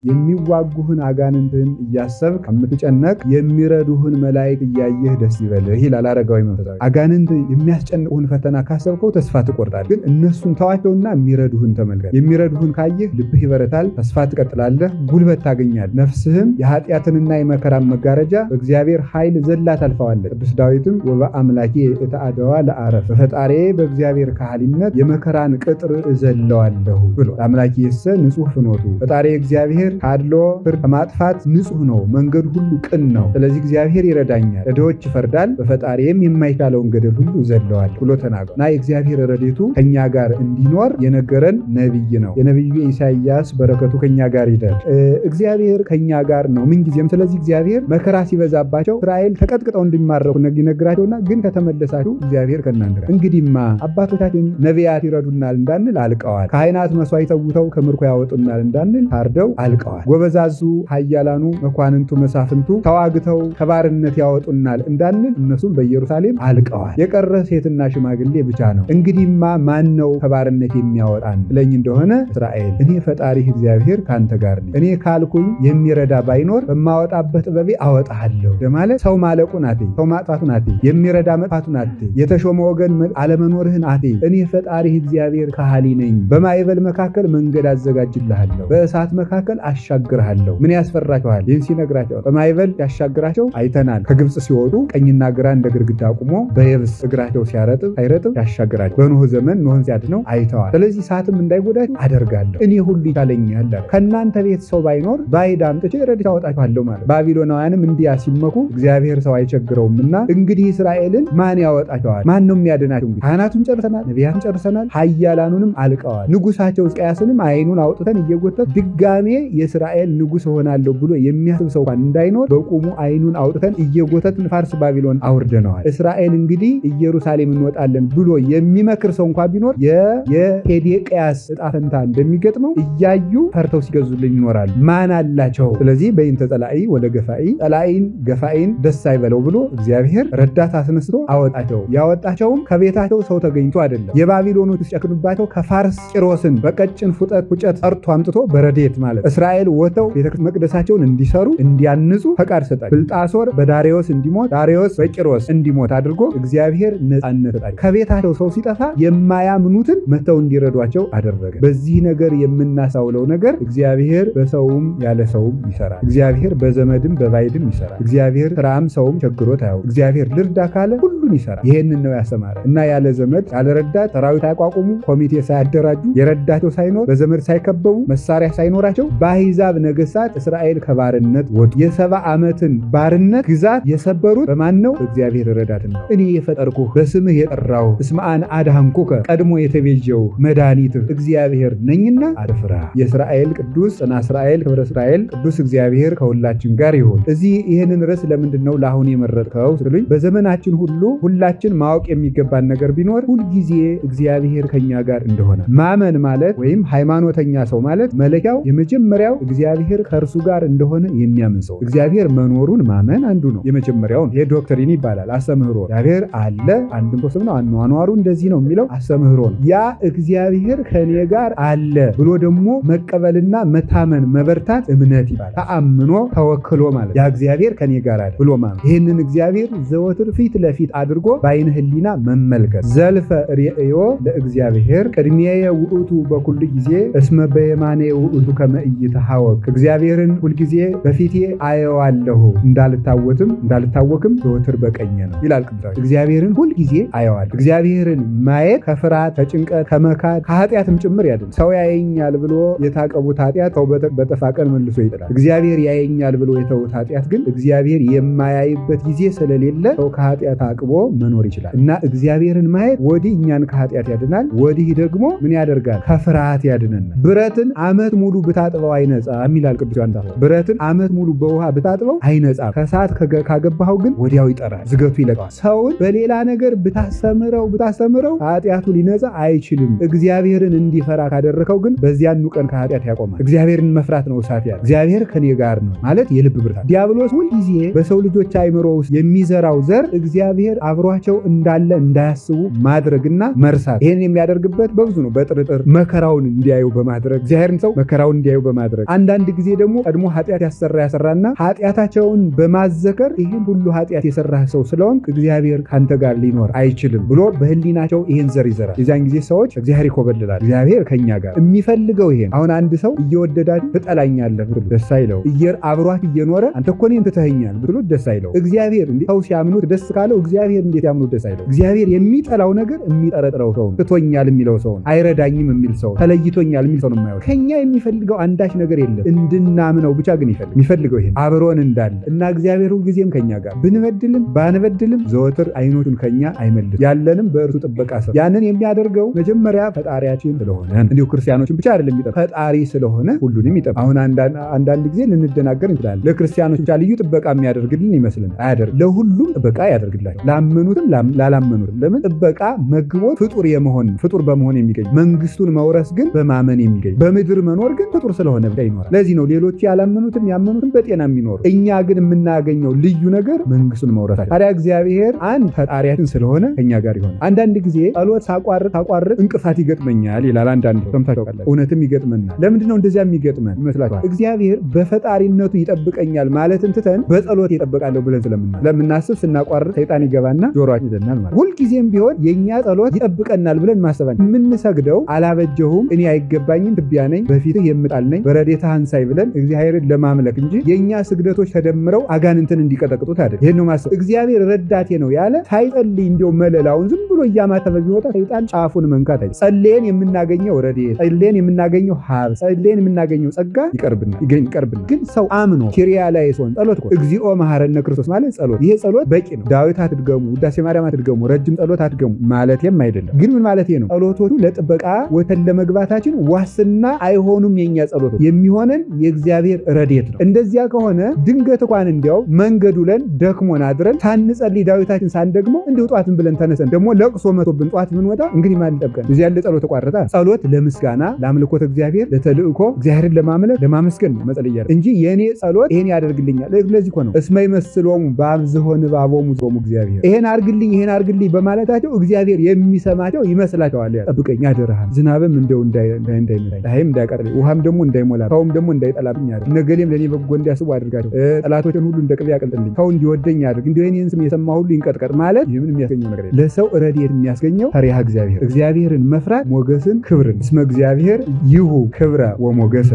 የሚዋጉህን አጋንንትን እያሰብክ ከምትጨነቅ የሚረዱህን መላእክት እያየህ ደስ ይበልህ ይላል አረጋዊ መንፈሳዊ። አጋንንት የሚያስጨንቁህን ፈተና ካሰብከው ተስፋ ትቆርጣለህ። ግን እነሱን ተዋቸውና የሚረዱህን ተመልከት። የሚረዱህን ካየህ ልብህ ይበረታል፣ ተስፋ ትቀጥላለህ፣ ጉልበት ታገኛለህ። ነፍስህም የኃጢአትንና የመከራን መጋረጃ በእግዚአብሔር ኃይል ዘላ ታልፈዋለች። ቅዱስ ዳዊትም ወበአምላኬ እተአደዋ ለአረፍ፣ በፈጣሪዬ በእግዚአብሔር ካህሊነት የመከራን ቅጥር እዘለዋለሁ ብሎ አምላኬ የሰ ንጹሕ ፍኖቱ፣ ፈጣሪ እግዚአብሔር ካድሎ ፍርድ ከማጥፋት ንጹሕ ነው፣ መንገዱ ሁሉ ቅን ነው። ስለዚህ እግዚአብሔር ይረዳኛል፣ ለድሆች ይፈርዳል፣ በፈጣሪም የማይቻለውን ገደል ሁሉ ዘለዋል ብሎ ተናግሯል። እና የእግዚአብሔር ረድኤቱ ከኛ ጋር እንዲኖር የነገረን ነቢይ ነው። የነቢዩ ኢሳይያስ በረከቱ ከኛ ጋር ይደር። እግዚአብሔር ከኛ ጋር ነው ምንጊዜም። ስለዚህ እግዚአብሔር መከራ ሲበዛባቸው እስራኤል ተቀጥቅጠው እንዲማረኩ ይነግራቸውና ግን ከተመለሳችሁ እግዚአብሔር ከእናንተ ጋር። እንግዲህማ አባቶቻችን ነቢያት ይረዱናል እንዳንል አልቀዋል። ካህናት መስዋዕት ሰውተው ከምርኮ ያወጡናል እንዳንል ታርደው አልቀዋል። ጎበዛዙ ኃያላኑ መኳንንቱ መሳፍንቱ ተዋግተው ከባርነት ያወጡናል እንዳንል እነሱም በኢየሩሳሌም አልቀዋል። የቀረ ሴትና ሽማግሌ ብቻ ነው። እንግዲህማ ማን ነው ከባርነት የሚያወጣን ብለኝ እንደሆነ እስራኤል እኔ ፈጣሪህ እግዚአብሔር ካንተ ጋር ነኝ፣ እኔ ካልኩኝ የሚረዳ ባይኖር በማወጣበት ጥበቤ አወጣሃለሁ ለማለት ሰው ማለቁን አትይ፣ ሰው ማጥፋቱን አትይ፣ የሚረዳ መጥፋቱን አትይ፣ የተሾመ ወገን አለመኖርህን አትይ። እኔ ፈጣሪህ እግዚአብሔር ካህሊ ነኝ። በማዕበል መካከል መንገድ አዘጋጅልሃለሁ፣ በእሳት መካከል አሻግርሃለሁ። ምን ያስፈራቸዋል? ይህን ሲነግራቸው በማዕበል ያሻግራቸው አይተናል። ከግብፅ ሲወጡ ቀኝና ግራ እንደ ግድግዳ ቁሞ በየብስ እግራቸው ሳይረጥብ ያሻግራቸው። በኖህ ዘመን ኖህን ሲያድነው አይተዋል። ስለዚህ እሳትም እንዳይጎዳቸው አደርጋለሁ። እኔ ሁሉ ይቻለኛል። ከእናንተ ቤት ሰው ባይኖር ባዕድ አምጥቼ ረድኤት አወጣችኋለሁ ማለት። ባቢሎናውያንም እንዲያ ሲመኩ እግዚአብሔር ሰው አይቸግረውምና እንግዲህ እስራኤልን ማን ያወጣቸዋል? ማን ነው የሚያድናቸው? እንግዲህ ካህናቱን ጨርሰናል፣ ነቢያቱን ጨርሰናል፣ ኃያላኑንም አልቀዋል። ንጉሳቸው ሕዝቅያስንም አይኑን አውጥተን እየጎተት ድጋሜ የእስራኤል ንጉሥ እሆናለሁ ብሎ የሚያስብ ሰው እንኳን እንዳይኖር በቁሙ አይኑን አውጥተን እየጎተትን ፋርስ ባቢሎን አውርደነዋል። እስራኤል እንግዲህ ኢየሩሳሌም እንወጣለን ብሎ የሚመክር ሰው እንኳን ቢኖር የሴዴቅያስ ዕጣ ፈንታ እንደሚገጥመው እያዩ ፈርተው ሲገዙልኝ ይኖራሉ። ማን አላቸው? ስለዚህ በይንተ ጸላኢ ወደ ገፋኢ፣ ጸላኢን ገፋኢን ደስ አይበለው ብሎ እግዚአብሔር ረዳት አስነስቶ አወጣቸው። ያወጣቸውም ከቤታቸው ሰው ተገኝቶ አይደለም። የባቢሎኖች ሲጨክኑባቸው ከፋርስ ቂሮስን በቀጭን ፉጨት ጠርቶ አምጥቶ በረድኤት ማለት እስራኤል ወጥተው ቤተ መቅደሳቸውን እንዲሰሩ እንዲያንጹ ፈቃድ ሰጣቸው። ብልጣሶር በዳሪዮስ እንዲሞት፣ ዳሪዮስ በቂሮስ እንዲሞት አድርጎ እግዚአብሔር ነፃነት ሰጣቸው። ከቤታቸው ሰው ሲጠፋ የማያምኑትን መተው እንዲረዷቸው አደረገ። በዚህ ነገር የምናሳውለው ነገር እግዚአብሔር በሰውም ያለ ሰውም ይሰራል። እግዚአብሔር በዘመድም በባይድም ይሰራል። እግዚአብሔር ስራም ሰውም ቸግሮት አያውቅም። እግዚአብሔር ልርዳ ካለ ሁሉን ይሰራል። ይሄንን ነው ያስተማረ እና ያለ ዘመድ ያለ ረዳት ሰራዊት ሳያቋቁሙ ኮሚቴ ሳያደራጁ የረዳቸው ሳይኖር በዘመድ ሳይከበቡ መሳሪያ ሳይኖራቸው በአሕዛብ ነገሥታት እስራኤል ከባርነት ወጡ። የ70 ዓመትን ባርነት ግዛት የሰበሩት በማን ነው? በእግዚአብሔር ረዳትን ነው። እኔ የፈጠርኩህ በስምህ የጠራው እስማአን አድኃንኩከ ቀድሞ የተቤዠው መድኃኒትህ እግዚአብሔር ነኝና አትፍራ። የእስራኤል ቅዱስ ጽና እስራኤል ክብረ እስራኤል ቅዱስ እግዚአብሔር ከሁላችን ጋር ይሁን። እዚህ ይህንን ርዕስ ለምንድን ነው ለአሁን የመረጥከው ስሉኝ፣ በዘመናችን ሁሉ ሁላችን ማወቅ የሚገባን ነገር ቢኖር ሁልጊዜ እግዚአብሔር ከኛ ጋር እንደሆነ ማመን ማለት ወይም ሃይማኖተኛ ሰው ማለት መለኪያው የመጀመሪያው እግዚአብሔር ከእርሱ ጋር እንደሆነ የሚያምን ሰው። እግዚአብሔር መኖሩን ማመን አንዱ ነው፣ የመጀመሪያው ነው። ይሄ ዶክትሪን ይባላል፣ አስተምህሮ። እግዚአብሔር አለ አንድም ሰው ነው፣ አኗኗሩ እንደዚህ ነው የሚለው አስተምህሮ ነው። ያ እግዚአብሔር ከኔ ጋር አለ ብሎ ደግሞ መቀበልና መታመን መበርታት እምነት ይባላል። ተአምኖ ተወክሎ ማለት ያ እግዚአብሔር ከኔ ጋር አለ ብሎ ማመን። ይህንን እግዚአብሔር ዘወትር ፊት ለፊት አድርጎ በዓይነ ሕሊና መመልከት። ዘልፈ ርእዮ ለእግዚአብሔር ቅድሜየ ውእቱ በኩሉ ጊዜ እስመ በየማኔ ውእቱ ከመ ኢይትሐወክ። እግዚአብሔርን ሁልጊዜ በፊቴ አየዋለሁ እንዳልታወክም ዘወትር በቀኜ ነው ይላል ቅዱስ። እግዚአብሔርን ሁልጊዜ አየዋለሁ። እግዚአብሔርን ማየት ከፍርሃት ከጭንቀት ከመካድ ከኃጢአትም ጭምር ያድን። ሰው ያየኛል ብሎ የታቀቡት ኃጢአት ሰው በጠፋ ቀን መልሶ ይጥላል። እግዚአብሔር ያየኛል ብሎ የተውት ኃጢአት ግን እግዚአብሔር የማያይበት ጊዜ ስለሌለ ሰው ከኃጢአት አቅቦ መኖር ይችላል። እና እግዚአብሔርን ማየት ወዲህ እኛን ከኃጢአት ያድናል፣ ወዲህ ደግሞ ምን ያደርጋል? ከፍርሃት ያድነናል። ብረትን ዓመት ሙሉ ብታጥበው አይነጻም ይላል ቅዱስ ዮሐንስ። ብረትን ዓመት ሙሉ በውሃ ብታጥበው አይነጻም፣ ከሰዓት ካገባኸው ግን ወዲያው ይጠራል፣ ዝገቱ ይለቀዋል። ሰውን በሌላ ነገር ብታስተምረው ኃጢአቱ ሊነጻ አይችልም። እግዚአብሔርን እንዲፈራ ካደረከው ግን በዚያኑ ቀን ከኃጢአት ያቆማል። እግዚአብሔርን መፍራት ነው እሳት ያለ። እግዚአብሔር ከኔ ጋር ነው ማለት የልብ ብርታት። ዲያብሎስ ሁልጊዜ በሰው ልጆች አእምሮ ውስጥ የሚዘራው ዘር እግዚአብሔር አብሯቸው እንዳለ እንዳያስቡ ማድረግና መርሳት። ይህን የሚያደርግበት በብዙ ነው። በጥርጥር መከራውን እንዲያዩ በማድረግ እግዚአብሔርን ሰው መከራውን እንዲያዩ በማድረግ ማድረግ፣ አንዳንድ ጊዜ ደግሞ ቀድሞ ኃጢአት ያሰራና ኃጢአታቸውን በማዘከር ይህን ሁሉ ኃጢአት የሰራህ ሰው ስለሆንክ እግዚአብሔር ካንተ ጋር ሊኖር አይችልም ብሎ በህሊናቸው ይህን ዘር ይዘራል። የዚያን ጊዜ ሰዎች እግዚአብሔር ይኮበልላል። እግዚአብሔር ከኛ ጋር የሚፈልገው ይሄን። አሁን አንድ ሰው እየወደዳት ትጠላኛለህ ብሎ ደስ አይለው። አብሯት እየኖረ አንተ እኮ እኔን ትተኸኛል ብሎ ደስ አይለው። እግዚአብሔር እንዴ ሰው ሲያምኑት ደስ ካለው እግዚአብሔር እንዴት ያምኑት ደስ አይለው? እግዚአብሔር የሚጠላው ነገር የሚጠረጥረው ሰው ነው። ትቶኛል የሚለው ሰው ነው። አይረዳኝም የሚል ሰው ነው። ተለይቶኛል የሚል ሰው ነው የማይወድ። ከኛ የሚፈልገው አንዳች ነገር የለም። እንድናምነው ብቻ ግን የሚፈልገው ይሄን አብሮን እንዳለ እና እግዚአብሔር ሁልጊዜም ከኛ ጋር ብንበድልም ባንበድልም ዘወትር አይኖቹን ከኛ አይመልስ ያለንም በእርሱ ጥበቃ ስር። ያንን የሚያደርገው መጀመሪያ ፈጣሪያችን ስለሆነ እንዲሁ ክርስቲያኖችን ብቻ አይደለም የሚጠብቅ ፈጣሪ ስለሆነ ሁሉንም ይጠብቅ። አሁን አንዳንድ ጊዜ ልንደናገር እንችላለን። ለክርስቲያኖች ብቻ ልዩ ጥበቃ የሚያደርግልን ይመስልናል። አያደርግ። ለሁሉም ጥበቃ ያደርግላቸው፣ ላመኑትም ላላመኑትም። ለምን? ጥበቃ መግቦት ፍጡር የመሆን ፍጡር በመሆን የሚገኝ መንግስቱን መውረስ ግን በማመን የሚገኝ በምድር መኖር ግን ፍጡር ስለሆነ ብቻ ይኖራል። ለዚህ ነው ሌሎች ያላመኑትም ያመኑትም በጤና የሚኖሩ። እኛ ግን የምናገኘው ልዩ ነገር መንግስቱን መውረሳችን። ታዲያ እግዚአብሔር አንድ ፈጣሪያችን ስለሆነ ከኛ ጋር ይሆናል። አንዳንድ ጊዜ ጸሎት ሳቋርጥ እንቅፋት ይገጥመኛል ይላል። አንዳንድ ሰምታችሁ ታውቃላችሁ። እውነትም ይገጥመናል። ለምንድን ነው እንደዚያ የሚገጥመን ይመስላችኋል? እግዚአብሔር በፈጣሪነቱ ይጠብቀኛል ማለትን ትተን በጸሎት ይጠብቃለሁ ብለን ስለምናስብ ስናቋርጥ ሰይጣን ይገባና ጆሮአችን ይደናል ማለት። ሁልጊዜም ቢሆን የኛ ጸሎት ይጠብቀናል ብለን ማሰባን የምንሰግደው አላበጀሁም፣ እኔ አይገባኝም፣ ትቢያ ነኝ፣ በፊትህ የምጣል ነኝ፣ በረድኤትህ አንሳኝ ብለን እግዚአብሔርን ለማምለክ እንጂ የኛ ስግደቶች ተደምረው አጋንንትን እንዲቀጠቅጡት አይደል። ይሄን ነው ማሰብ። እግዚአብሔር ረዳቴ ነው ያለ ሳይጸልይ እንዲያው መለላውን ዝም ብሎ እያማተበ ቢወጣ ሰይጣን ጫፉን መንካት አይደል። ጸልየን የምናገኘው ረድኤት፣ ጸልየን የምናገኘው ሀብ፣ ጸልየን የምናገኘው ጸጋ ይቀርብናል። ግን ሰው አምኖ ኪሪያ ላይ ሲሆን ጸሎት እኮ እግዚኦ መሐረነ ክርስቶስ ማለት ጸሎት። ይሄ ጸሎት በቂ ነው። ዳዊት አትድገሙ፣ ውዳሴ ማርያም አትድገሙ፣ ረጅም ጸሎት አትድገሙ ማለትም አይደለም። ግን ምን ማለት ነው? ጸሎቶቹ ለጥበቃ ወተን ለመግባታችን ዋስና አይሆኑም። የኛ ጸሎቶች የሚሆነን የእግዚአብሔር ረድኤት ነው። እንደዚያ ከሆነ ድንገት እንኳን እንዲያው መንገዱ ለን ደክሞን አድረን ሳንጸልይ ዳዊታችን ሳንደግሞ እንዲሁ ጧትን ብለን ተነሰን ደግሞ ለቅሶ መቶብን ጧት ምን ወጣ እንግዲህ ማን ይጠብቀን? እዚህ ያለ ጸሎት ተቋረጠ። ጸሎት ለምስጋና ለአምልኮት እግዚአብሔር ለተልእኮ እግዚአብሔርን ለማምለክ ለማመስገን ነው መጸለይ እንጂ የኔ ጸሎት ይሄን ያደርግልኛል። ለዚህ እኮ ነው እስመ ይመስሎሙ በአብዝሖ ንባቦሙ ጾሙ እግዚአብሔር ይሄን አርግልኝ በማለታቸው እግዚአብሔር የሚሰማቸው ይመስላቸዋል። ጠብቀኝ አደረሃን፣ ዝናብም እንደው እንዳይመታኝ፣ ፀሐይም እንዳይቀርልኝ፣ ውሃም ደግሞ እንዳይሞላ፣ ሰውም ደግሞ እንዳይጠላብኝ አድርግ፣ ነገሌም ለኔ በጎ እንዲያስቡ አድርጋቸው፣ ጠላቶችን ሁሉ እንደ ቅቤ ያቀልጥልኝ፣ ሰው እንዲወደኝ አድርግ፣ እንዲሁ የኔን ስም የሰማ ሁሉ ይንቀጥቀጥ ማለት ይህ ምን የሚያስገኘው ነገር የለም። ለሰው ረድኤት የሚያስገኘው ፈሪሃ እግዚአብሔር፣ እግዚአብሔርን መፍራት ሞገስን ክብርን። እስመ እግዚአብሔር ይሁ ክብረ ወሞገሰ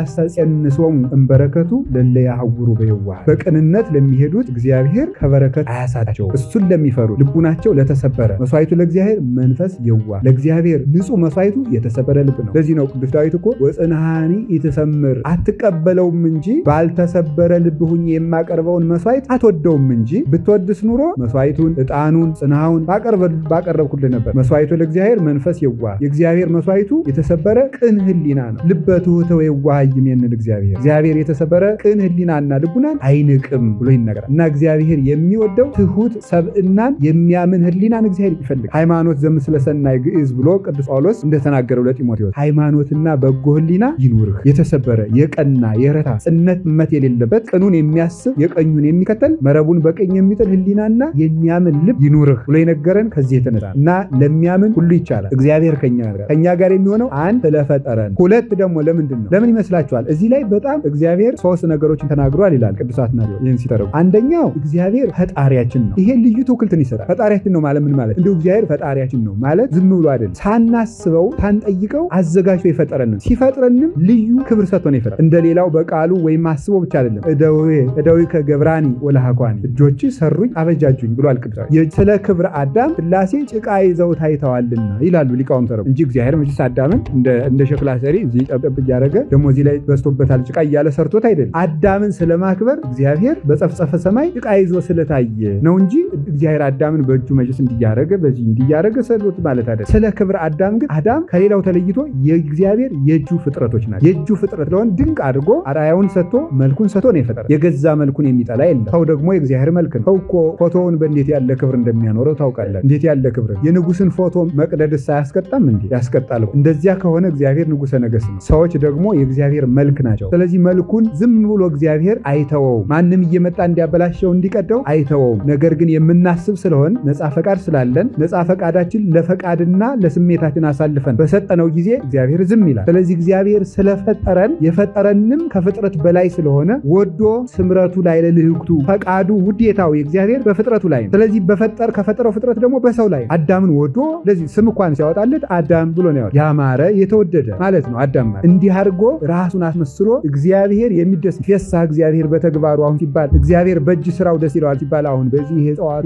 ኢያስተጼንሶሙ እምበረከቱ ለለ ያሐውሩ በየዋህ። በቅንነት ለሚሄዱት እግዚአብሔር ከበረከት አያሳጣቸው። እሱን ለሚፈሩ ልቡናቸው ለተሰበረ መስዋዕቱ ለእግዚአብሔር መንፈስ የዋህ። ለእግዚአብሔር ንጹህ መስዋዕቱ የተሰበረ ልብ ነው። ለዚህ ነው ቅዱስ ዳዊት እኮ ወጽንሃኒ ኢትሰምር፣ አትቀበለውም እንጂ ባልተሰበረ ልብ ሁኜ የማቀርበውን መስዋዕት አትወደውም እንጂ ብትወድስ ኑሮ መስዋዕቱን፣ ዕጣኑን፣ ጽንሃውን ባቀረብኩልህ ነበር። መስዋዕቱ ለእግዚአብሔር መንፈስ የዋህ። የእግዚአብሔር መስዋዕቱ የተሰበረ ቅን ህሊና ነው። ልበ ትሑተ ወየዋህ ይሜንን እግዚአብሔር የተሰበረ ቅን ህሊናና ልቡናን አይንቅም ብሎ ይነገራል። እና እግዚአብሔር የሚወደው ትሑት ሰብእናን የሚያምን ህሊናን እግዚአብሔር ይፈልግ። ሃይማኖት ዘምስለ ሰናይ ግዕዝ ብሎ ቅዱስ ጳውሎስ እንደተናገረው ለጢሞቴዎስ ሃይማኖትና በጎ ህሊና ይኑርህ። የተሰበረ የቀና የረታ ጽነት የሌለበት ቅኑን የሚያስብ የቀኙን የሚከተል መረቡን በቀኝ የሚጥል ህሊናና የሚያምን ልብ ይኑርህ ብሎ የነገረን ከዚህ የተነሳ እና ለሚያምን ሁሉ ይቻላል። እግዚአብሔር ከኛ ጋር የሚሆነው አንድ ስለፈጠረን፣ ሁለት ደግሞ ለምንድን ነው? ለምን ይመስላችኋል? እዚህ ላይ በጣም እግዚአብሔር ሶስት ነገሮችን ተናግሯል ይላል ቅዱስ አትናቴዎስ ይህን ሲተረጉም። አንደኛው እግዚአብሔር ፈጣሪያችን ነው። ይሄ ልዩ ትውክልትን ይሰጣል። ፈጣሪያችን ነው ማለት ምን ማለት? እንዲሁ እግዚአብሔር ፈጣሪያችን ነው ማለት ዝም ብሎ አይደለም። ሳናስበው ሳንጠይቀው አዘጋጅቶ የፈጠረንም ሲፈጥረንም ልዩ ክብር ሰጥቶ ነው የፈጠረን። እንደሌላው በቃሉ ወይም አስበው ብቻ አይደለም። እደዊ ከገብራኒ ወለሃኳኒ እጆች ሰሩኝ አበጃጁኝ ብሏል ቅዱስ። ስለ ክብረ አዳም ሥላሴ ጭቃ ይዘው ታይተዋልና ይላሉ ሊቃውንት ተረጉ እንጂ እግዚአብሔር መቼስ አዳምን እንደ ሸክላ ሰሪ እዚህ ጠብጠብ እያደረገ ደግሞ እዚህ ላይ በስቶበታል ጭቃ እያለ ሰርቶት አይደለም። አዳምን ስለማክበር እግዚአብሔር በጸፍጸፈ ሰማይ ጭቃ ይዞ ስለታየ ነው እንጂ እግዚአብሔር አዳምን በእጁ መቼስ እንዲያረገ በዚህ እንዲያረገ ሰሎት ማለት አይደለም። ስለ ክብረ አዳም ግን አዳም ከሌላው ተለይቶ የእግዚአብሔር የእጁ ፍጥረቶች ናቸው። የእጁ ፍጥረት ለሆን ድንቅ አድርጎ አርአያውን ሰጥቶ መልኩን ሰጥቶ ነው የፈጠረ። የገዛ መልኩን የሚጠላ የለም። ሰው ደግሞ የእግዚአብሔር መልክ ነው። ሰው እኮ ፎቶውን በእንዴት ያለ ክብር እንደሚያኖረው ታውቃለህ። እንዴት ያለ ክብር! የንጉስን ፎቶ መቅደድስ ሳያስቀጣም እንዴ? ያስቀጣል። እንደዚያ ከሆነ እግዚአብሔር ንጉሰ ነገሥት ነው። ሰዎች ደግሞ የእግዚአብሔር መልክ ናቸው። ስለዚህ መልኩን ዝም ብሎ እግዚአብሔር አይተወውም። ማንም እየመጣ እንዲያበላሸው እንዲቀደው አይተወውም። ነገር ግን የምናስብ ስለሆን ነፃ ፈቃድ ስላለን ነፃ ፈቃዳችን ለፈቃድና ለስሜታችን አሳልፈን በሰጠነው ጊዜ እግዚአብሔር ዝም ይላል። ስለዚህ እግዚአብሔር የፈጠረንም ከፍጥረት በላይ ስለሆነ ወዶ ስምረቱ ላይ ለልህቅቱ ፈቃዱ ውዴታው የእግዚአብሔር በፍጥረቱ ላይ ነው። ስለዚህ ከፈጠረው ፍጥረት ደግሞ በሰው ላይ አዳምን ወዶ ለዚህ ስም እንኳን ሲያወጣለት አዳም ብሎ ነው ያማረ የተወደደ ማለት ነው። አዳም ማለት እንዲህ አድርጎ ራሱን አስመስሎ እግዚአብሔር የሚደስ ይፈሳ እግዚአብሔር በተግባሩ አሁን ሲባል እግዚአብሔር በእጅ ስራው ደስ ይለዋል ሲባል አሁን በዚህ ይሄ ጸዋቱ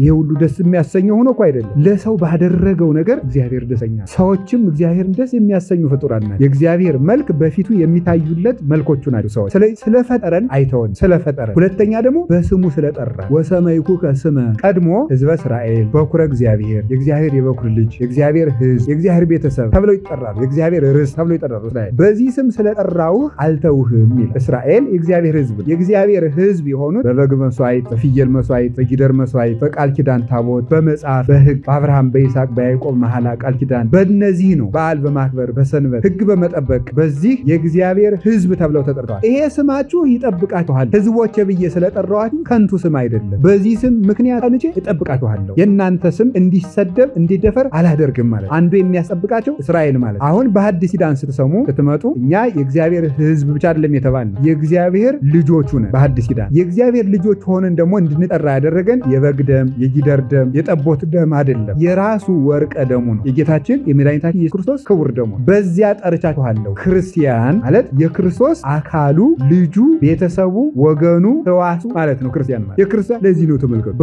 ይሄ ሁሉ ደስ የሚያሰኘው ሆኖ እኮ አይደለም። ለሰው ባደረገው ነገር እግዚአብሔር ደሰኛ፣ ሰዎችም እግዚአብሔርን ደስ የሚያሰኙ ፍጡራን ናቸው። የእግዚአብሔር መልክ በፊቱ የሚታዩለት መልኮቹ ናቸው ሰዎች። ስለፈጠረን አይተውን ስለፈጠረን፣ ሁለተኛ ደግሞ በስሙ ስለጠራ ወሰመይኩ ከስመ ቀድሞ ህዝበ እስራኤል በኩረ እግዚአብሔር የእግዚአብሔር የበኩር ልጅ የእግዚአብሔር ህዝብ የእግዚአብሔር ቤተሰብ ተብለው ይጠራሉ። የእግዚአብሔር ርስ ተብለው ይጠራሉ። በዚህ ስም ስለጠራውህ አልተውህም ይላል። እስራኤል የእግዚአብሔር ህዝብ የእግዚአብሔር ህዝብ የሆኑት በበግ መስዋዕት፣ በፍየል መስዋዕት፣ በጊደር መስዋዕት፣ በቃል ኪዳን ታቦት፣ በመጽሐፍ በህግ በአብርሃም በይስሐቅ በያዕቆብ መሐላ ቃል ኪዳን በእነዚህ ነው በዓል በማክበር በሰንበት ህግ በመጠበቅ በዚህ የእግዚአብሔር ህዝብ ተብለው ተጠርተዋል። ይሄ ስማችሁ ይጠብቃችኋል። ህዝቦቼ ብዬ ስለጠራኋችሁ ከንቱ ስም አይደለም። በዚህ ስም ምክንያት አንቼ እጠብቃችኋለሁ። የእናንተ ስም እንዲሰደብ እንዲደፈር አላደርግም ማለት አንዱ የሚያስጠብቃቸው እስራኤል ማለት። አሁን በሐዲስ ኪዳን ስትሰሙ ስትመጡ እኛ የእግዚአብሔር ህዝብ ብቻ አይደለም የተባልን የእግዚአብሔር ልጆቹ ነን። በሐዲስ ኪዳን የእግዚአብሔር ልጆች ሆነን ደግሞ እንድንጠራ ያደረገን የበግ ደም የጊደር ደም የጠቦት ደም አይደለም፣ የራሱ ወርቀ ደሙ ነው። የጌታችን የመድኃኒታችን ኢየሱስ ክርስቶስ ክቡር ደሙ። በዚያ ጠርቻችኋለሁ። ክርስቲያን ማለት የክርስቶስ አካሉ ልጁ ቤተሰቡ ወገኑ ህዋሱ ማለት ነው። ክርስቲያን ማለት የክርስቲያን ለዚህ ነው ተመልከቱ።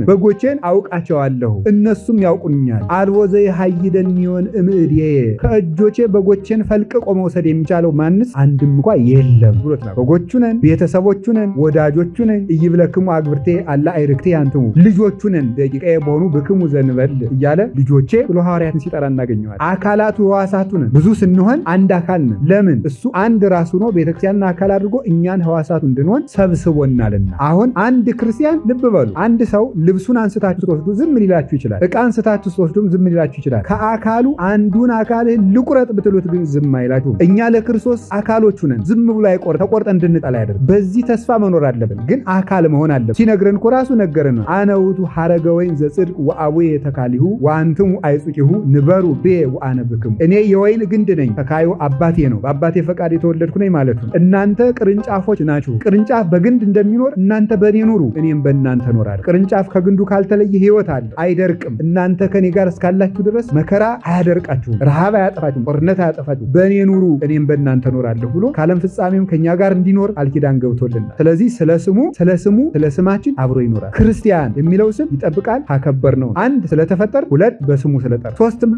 በጎቼን አውቃቸዋለሁ እነሱም ያውቁኛል። አልቦ ዘይሃይደኒ እምእዴ ከእጆቼ በጎቼን ፈልቅቆ መውሰድ የሚቻለው ማንስ አንድም እንኳ የለም ብሎት ነው። በጎቹ ነን፣ ቤተሰቦቹ ነን፣ ወዳጆቹ ነን። ኢይብለክሙ አግብርቴ አላ አይርክቴ አንትሙ ልጆቹ ነን ደቂቃዬ በሆኑ ብክሙ ዘንበል እያለ ልጆቼ ብሎ ሐዋርያትን ሲጠራ እናገኘዋል። አካላቱ ህዋሳቱ ነን። ብዙ ስንሆን አንድ አካል ነን። ለምን? እሱ አንድ ራሱ ነው። ቤተክርስቲያንን አካል አድርጎ እኛን ህዋሳቱ እንድንሆን ሰብስቦናልና። አሁን አንድ ክርስቲያን ልብ በሉ፣ አንድ ሰው ልብሱን አንስታችሁ ስትወስዱ ዝም ሊላችሁ ይችላል። ዕቃ አንስታችሁ ስትወስዱም ዝም ሊላችሁ ይችላል። ከአካሉ አንዱን አካልህን ልቁረጥ ብትሉት ግን ዝም አይላችሁ። እኛ ለክርስቶስ አካሎቹ ነን። ዝም ብሎ ተቆርጠ እንድንጠላ ያደርግ። በዚህ ተስፋ መኖር አለብን። ግን አካል መሆን አለብን። ሲነግረን እኮ ራሱ ነገረን። አነ ውእቱ ሐረገ ወይን ዘጽድቅ ወአቡየ ተካሊሁ ወአንትሙ አይጹቂሁ ንበሩ ቤ ወአነ ብክሙ። እኔ የወይን ግንድ ነኝ፣ ተካዩ አባቴ ነው፣ በአባቴ ፈቃድ የተወለድኩ ነኝ ማለት ነው። እናንተ ቅርንጫፎች ናችሁ። ቅርንጫፍ በግንድ እንደሚኖር እናንተ በእኔ ኑሩ፣ እኔም በእናንተ እኖራለሁ። ቅርንጫፍ ከግንዱ ካልተለየ ሕይወት አለ፣ አይደርቅም። እናንተ ከኔ ጋር እስካላችሁ ድረስ መከራ አያደርቃችሁም፣ ረሃብ አያጠፋችሁም፣ ጦርነት አያጠፋችሁም። በእኔ ኑሩ፣ እኔም በእናንተ እኖራለሁ ብሎ ከዓለም ፍጻሜም ከኛ ጋር እንዲኖር ቃል ኪዳን ገብቶልናል። ስለዚህ ስለ ስማችን አብሮ ይኖራል። ክርስቲያን የሚለው ስም ይጠብቃል። ካከበር ነው አንድ ስለተፈጠር፣ ሁለት በስሙ ስለጠር፣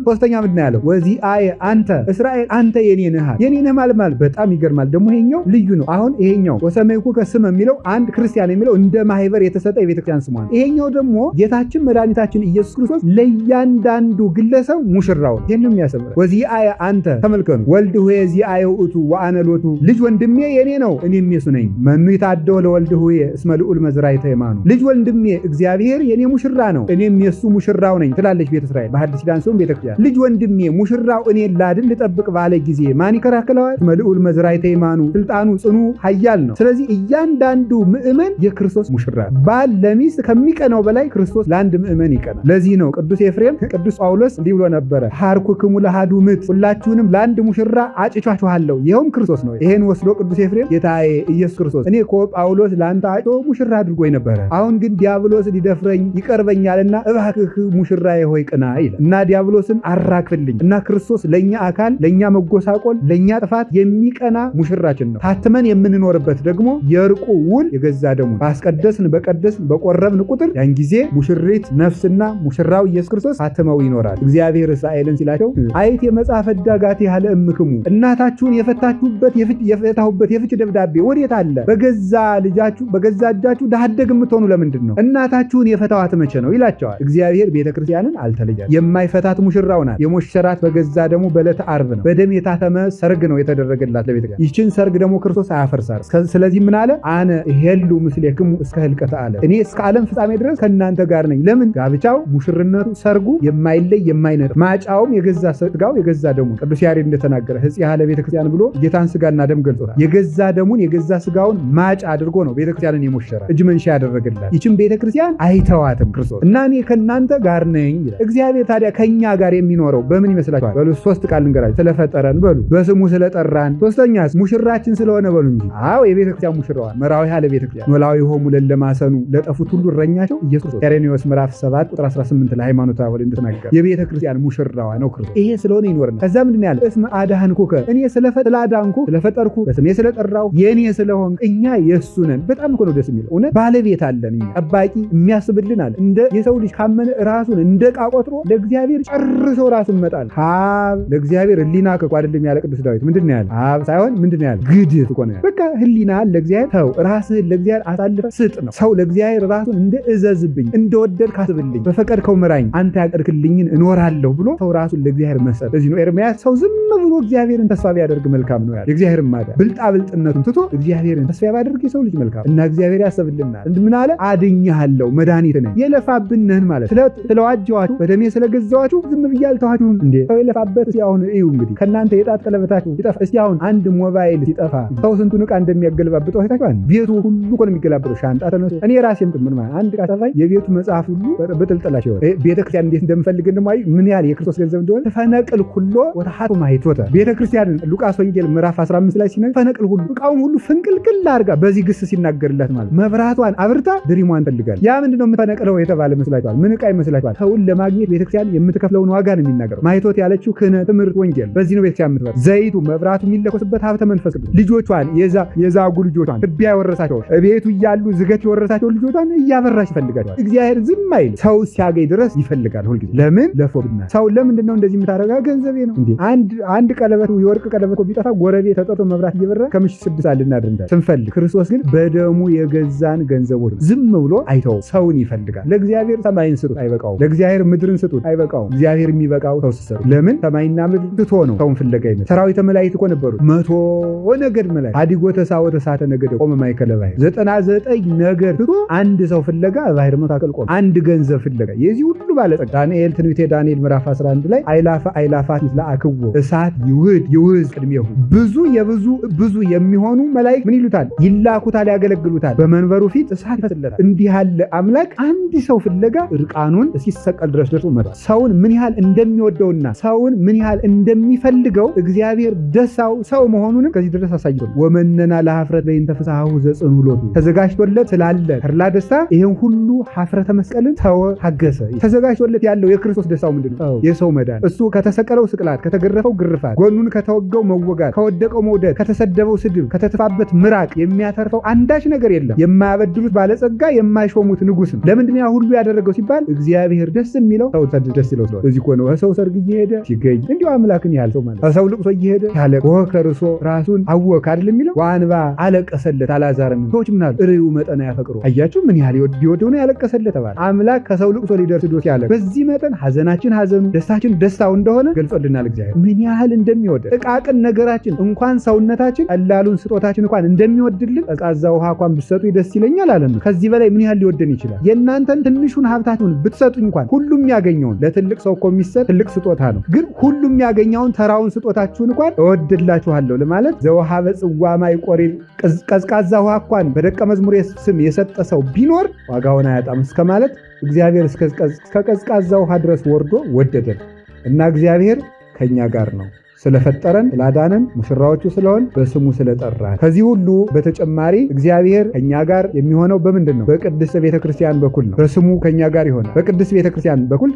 ሶስተኛ ምንድን ነው ያለው? ወዚአየ አንተ እስራኤል አንተ የኔ ነህ። የኔ ነህ ማለት በጣም ይገርማል። ደግሞ ይሄኛው ልዩ ነው። አሁን ይሄኛው ወሰመይኩ ከስም የሚለው አንድ ክርስቲያን የሚለው እንደ ማህበር የተሰጠ የቤተክርስቲያን ስሟ ነው። ይሄኛው ደግሞ ጌታችን መድኃኒታችን ኢየሱስ ክርስቶስ ለእያንዳንዱ ግለሰብ ሙሽራው ነው። ይሄንም ያሰምራል። ወዚአየ አንተ ተመልከቱ። ወልድ ሆይ ዚአየ ውእቱ ወአነ ሎቱ ልጅ ወንድሜ የኔ ነው እኔም የሱ ነኝ። መኑ ይታደው ለወልድ ሆይ እስመ ልዑል መዝራዕተ የማኑ ልጅ ወንድሜ እግዚአብሔር የኔ ሙሽራ ነው እኔም የሱ ሙሽራው ነኝ ትላለች ቤተ እስራኤል በሐዲስ ኪዳን ሲሆን ቤተክርስቲያን። ልጅ ወንድሜ ሙሽራው እኔ ላድን ልጠብቅ ባለ ጊዜ ማን ይከራከለዋል? እስመ ልዑል መዝራዕተ የማኑ ስልጣኑ ጽኑ ኃያል ነው። ስለዚህ እያንዳንዱ ምእመን የክርስቶስ ሙሽራ ነው። ባል ለሚስት ከሚቀናው በላይ ክርስቶስ ለአንድ ምእመን ይቀናል። ለዚህ ነው ቅዱስ ኤፍሬም ቅዱስ ጳውሎስ እንዲህ ብሎ ነበረ፣ ሐርኩክሙ ለአሐዱ ምት ሁላችሁንም ለአንድ ሙሽራ አጭቻችኋለሁ፣ ይኸውም ክርስቶስ ነው። ይሄን ወስዶ ቅዱስ ኤፍሬም ጌታዬ ኢየሱስ ክርስቶስ እኔ እኮ ጳውሎስ ለአንተ አጭቶ ሙሽራ አድርጎኝ ነበረ፣ አሁን ግን ዲያብሎስ ሊደፍረኝ ይቀርበኛልና እባክህ ሙሽራዬ ሆይ ቅና ይላል እና ዲያብሎስን አራክፍልኝ እና ክርስቶስ ለኛ አካል ለኛ መጎሳቆል ለኛ ጥፋት የሚቀና ሙሽራችን ነው። ታትመን የምንኖርበት ደግሞ የእርቁ ውል የገዛ ደሙ ባስቀደስን በቀደስን በቆረብን ቁጥር ያን ጊዜ ሙሽሪት ነፍስና ሙሽራው ኢየሱስ ክርስቶስ ታትመው ይኖራል። እግዚአብሔር እስራኤልን ሲላቸው አይት የመጽሐፈ ዳጋቴ ያለ እምክሙ እናታችሁን የፈታሁበት የፍች ደብዳቤ ወዴት አለ? በገዛ ልጃችሁ በገዛ እጃችሁ ዳህደግ የምትሆኑ ለምንድን ነው? እናታችሁን የፈታዋት መቼ ነው ይላቸዋል። እግዚአብሔር ቤተክርስቲያንን አልተለያት። የማይፈታት ሙሽራው ናት። የሞሸራት በገዛ ደግሞ በዕለተ ዓርብ ነው። በደም የታተመ ሰርግ ነው የተደረገላት ለቤተክርስቲያን። ይህችን ሰርግ ደግሞ ክርስቶስ አያፈርሳል። ስለዚህ ምን አለ? አነ ሄሉ ምስሌክሙ እስከ ህልቀተ ዓለም እኔ እስከ ዓለም ፍጻሜ ድረስ ከእናንተ ጋር ነኝ። ለምን? ጋብቻው ሙሽርነቱ ሰርጉ የማይለይ የማይነጥፍ ማጫውም የገዛ ስጋው የገዛ ደሙ ቅዱስ ያሬድ እንደተናገረ ሕጽያ ለቤተክርስቲያን ብሎ ጌታን ስጋና ደም ገልጾታል። የገዛ ደሙን የገዛ ስጋውን ማጫ አድርጎ ነው ቤተክርስቲያንን የሞሸረ እጅ መንሻ ያደረገላት። ይህችን ቤተክርስቲያን አይተዋትም ክርስቶስ እና እኔ ከእናንተ ጋር ነኝ ይላል። እግዚአብሔር ታዲያ ከኛ ጋር የሚኖረው በምን ይመስላችኋል? በሉ ሶስት ቃል እንገራችሁ። ስለፈጠረን በሉ፣ በስሙ ስለጠራን፣ ሶስተኛስ ሙሽራችን ስለሆነ በሉ እንጂ። አዎ የቤተክርስቲያን ሙሽራዋ መራዊ ያለ ቤተክርስቲያን ኖላዊ ሆሙ ለለማሰኑ ለጠፉት ሁሉ እረኛቸው ኢየሱስ ቄሬኔዎስ ምዕራፍ 7 ቁጥር 18 ላይ ሃይማኖተ አበው እንደተናገረ የቤተክርስቲያን ሙሽራዋ ነው ክርስቶስ። ይሄ ስለሆነ ይኖርና ከዛ ምንድን ያለ እስመ አዳህንኩከ እኔ ስለፈጠላዳንኩ ስለፈጠርኩ በስሜ ስለጠራው የኔ ስለሆን እኛ የሱ ነን። በጣም እኮ ነው ደስ የሚለው። እውነት ባለቤት አለን እኛ፣ ጠባቂ የሚያስብልን አለ። እንደ የሰው ልጅ ካመነ ራሱን እንደ ዕቃ ቆጥሮ ለእግዚአብሔር ጨርሶ ራሱን መጣል። ሀብ ለእግዚአብሔር ህሊና ከቆ አይደለም ያለ ቅዱስ ዳዊት። ምንድን ነው ያለ? ሀብ ሳይሆን ምንድን ነው ያለ? ግድፍ እኮ ነው ያለ። በቃ ህሊና ለእግዚአብሔር ተው፣ ራስህን ለእግዚአብሔር አሳልፈ ስጥ ነው። ሰው ለእግዚአብሔር ራሱን እንደ እዘዝብኝ እንደወደድ ካስብልኝ በፈቀድከው ምራኝ አንተ ያቀድክልኝን እኖራለሁ ብሎ ሰው ራሱን ለእግዚአብሔር መስጠት። ለዚህ ነው ኤርምያስ ሰው ዝም ብሎ እግዚአብሔርን ተስፋ ቢያደርግ መልካም ነው ያለ። እግዚአብሔርን ማዳን ብልጣ ብልጥነቱን ትቶ እግዚአብሔርን ተስፋ ቢያደርግ የሰው ልጅ መልካም እና እግዚአብሔር ያሰብልናል። ምን አለ? አድኜሃለሁ መድኃኒት ነኝ። የለፋብንህን ማለት ስለዋጀኋችሁ በደሜ ስለገዛኋችሁ ዝም ብዬ አልተዋችሁም እንዴ? ሰው የለፋበት አሁን እዩ እንግዲህ ከእናንተ የጣት ቀለበታችሁ ይጠፋ። እስቲ አሁን አንድ ሞባይል ሲጠፋ ሰው ስንቱን ዕቃ እንደሚያገልባብጠው አይታችኋል? ቤቱ ሁሉ እኮ ነው የሚገላበጠው። ሻንጣ ተነሱ። እኔ ራሴም ምን ማለት አንድ ዕቃ ጠፋኝ የቤቱ መጽሐፍ ሁሉ በጥልጥላቸው ቤተክርስቲያን እንዴት እንደምፈልግ እንደማይ ምን ያህል የክርስቶስ ገንዘብ እንደሆነ ተፈነቅል ሁሉ ወተሐቱ ማይቶተ ቤተክርስቲያን ሉቃስ ወንጌል ምዕራፍ 15 ላይ ሲነግር ፈነቅል ሁሉ ዕቃውን ሁሉ ፍንቅልቅል አድርጋ በዚህ ግስ ሲናገርላት ማለት መብራቷን አብርታ ድሪሟን ፈልጋል። ያ ምንድነው የምትፈነቅለው የተባለ መስላችኋል? ምን ዕቃ ይመስላችኋል? ሰውን ለማግኘት ቤተክርስቲያን የምትከፍለውን ዋጋ ነው የሚናገረው። ማይቶት ያለችው ክህነት፣ ትምህርት፣ ወንጌል በዚህ ነው ቤተክርስቲያን የምትበር። ዘይቱ መብራቱ የሚለኮስበት ሀብተ መንፈስ ቅዱስ ልጆቿን የዛጉ ልጆቿን ትቢያ የወረሳቸው ቤቱ እያሉ ዝገት የወረሳቸው ልጆቿን እያበራች ይፈልጋቸዋል። እግዚአብሔር ዝም አይል። ሰው ሲያገኝ ድረስ ይፈልጋል ሁልጊዜ። ለምን? ለፎብና ሰው ለምንድን ነው እንደዚህ የምታደርጋ? ገንዘቤ ነው እንዴ? አንድ ቀለበት የወርቅ ቀለበት ቢጠፋ ጎረቤት ተጠርቶ መብራት እየበራ ከምሽት 6 ሰዓት ልናድር እንዳል ስንፈልግ፣ ክርስቶስ ግን በደሙ የገዛን ገንዘቦች ዝም ብሎ አይተው ሰውን ይፈልጋል። ለእግዚአብሔር ሰማይን ስጡት አይበቃው፣ ለእግዚአብሔር ምድርን ስጡት አይበቃው። እግዚአብሔር የሚበቃው ሰው ሲሰሩ። ለምን? ሰማይና ምድር ትቶ ነው ሰውን ፍለጋ ይመጣ። ሰራዊተ መላእክት እኮ ነበሩ 100 ነገድ መላእክት አዲጎ ተሳወተ ሳተ ነገደ ቆመ ማይከለ ባሕር 99 ነገድ ትቶ አንድ ሰው ፍለጋ ባሕር መካከል ቆመ። አንድ ገንዘብ ፍለጋ የዚህ ሁሉ ባለጸጋ ዳንኤል ትንቢተ ዳንኤል ምዕራፍ 11 ላይ አይላፋት ይትለአክዎ እሳት ይውዝ ቅድሜሁ ብዙ የሚሆኑ መላእክት ምን ይሉታል? ይላኩታል፣ ያገለግሉታል። በመንበሩ ፊት እሳት ይፈስለታል። እንዲህ ያለ አምላክ አንድ ሰው ፍለጋ እርቃኑን እስኪሰቀል ድረስ ደርሶ መጥቷል። ሰውን ምን ያህል እንደሚወደውና ሰውን ምን ያህል እንደሚፈልገው እግዚአብሔር ደሳው ሰው መሆኑንም ከዚህ ድረስ አሳይቷል። ወመነና ለሐፍረት በእንተ ፍስሐሁ ዘጽኑ ሎቱ ተዘጋጅቶለት ስላለ ተድላ ደስታ ይሄን ሁሉ ሐፍረተ መስቀልን ተወ፣ ታገሰ። ተዘጋጅቶለት ያለው የክርስቶስ ደስታው ምንድነው? የሰው መዳን። እሱ ከተሰቀለው ስቅላት፣ ከተገረፈው ግርፋት፣ ጎኑን ከተወጋው መወጋት፣ ከወደቀው መውደቅ፣ ከተሰደበው ስድብ፣ ከተተፋበት ምራቅ የሚያተርፈው አንዳች ነገር የለም። የማያበድሉት ባለጸጋ፣ የማይሾሙት ንጉስ ነው። ለምንድን ያ ሁሉ ያደረገው ሲባል እግዚአብሔር ደስ የሚለው ሰው ደስ ይለው ስለሆነ። እዚህ እኮ ነው ሰው ሰርግ እየሄደ ሲገኝ እንዲሁ አምላክን ያህል ሰው ማለት ሰው ልቅሶ እየሄደ ያለ ወከርሶ ራሱን አወክ አይደል የሚለው ዋንባ አለቀሰለት አልዓዛርን። ሰዎች ምን አሉ? እርዩ መጠን ያፈቅሩ። አያችሁ ምን ያህል ቢወደው ነው ያለቀሰለት ተባለ። አምላክ ከሰው ልቅሶ ሊደርስ ዶት ያለ በዚህ መጠን ሐዘናችን ሐዘኑ ደስታችን ደስታው እንደሆነ ገልጾልናል። እግዚአብሔር ምን ያህል እንደሚወድ ጥቃቅን ነገራችን እንኳን ሰውነታችን ቀላሉን ስጦታችን እንኳን እንደሚወድልን ቀዝቃዛ ውሃ እንኳን ብትሰጡ ደስ ይለኛል አለን። ከዚህ በላይ ምን ያህል ሊወደን ይችላል? የእናንተን ትንሹን ሀብታችሁን ብትሰጡኝ እንኳን ሁሉም ያገኘውን ለትልቅ ሰው እኮ የሚሰጥ ትልቅ ስጦታ ነው። ግን ሁሉም ያገኘውን ተራውን ስጦታችሁን እንኳን እወድላችኋለሁ ለማለት ዘወሃበ ጽዋ ማይ ቆሪል ቀዝቃዛ ውሃ እንኳን በደቀ መዝሙር ስም የሰጠ ሰው ቢኖር ዋጋውን አያጣም እስከ ማለት እግዚአብሔር እስከ ቀዝቃዛ ውሃ ድረስ ወርዶ ወደደን እና እግዚአብሔር ከኛ ጋር ነው። ስለፈጠረን ስላዳነን ሙሽራዎቹ ስለሆን በስሙ ስለጠራን። ከዚህ ሁሉ በተጨማሪ እግዚአብሔር ከኛ ጋር የሚሆነው በምንድን ነው? በቅድስት ቤተክርስቲያን በኩል ነው። በስሙ ከኛ ጋር ይሆናል። በቅድስት ቤተክርስቲያን በኩል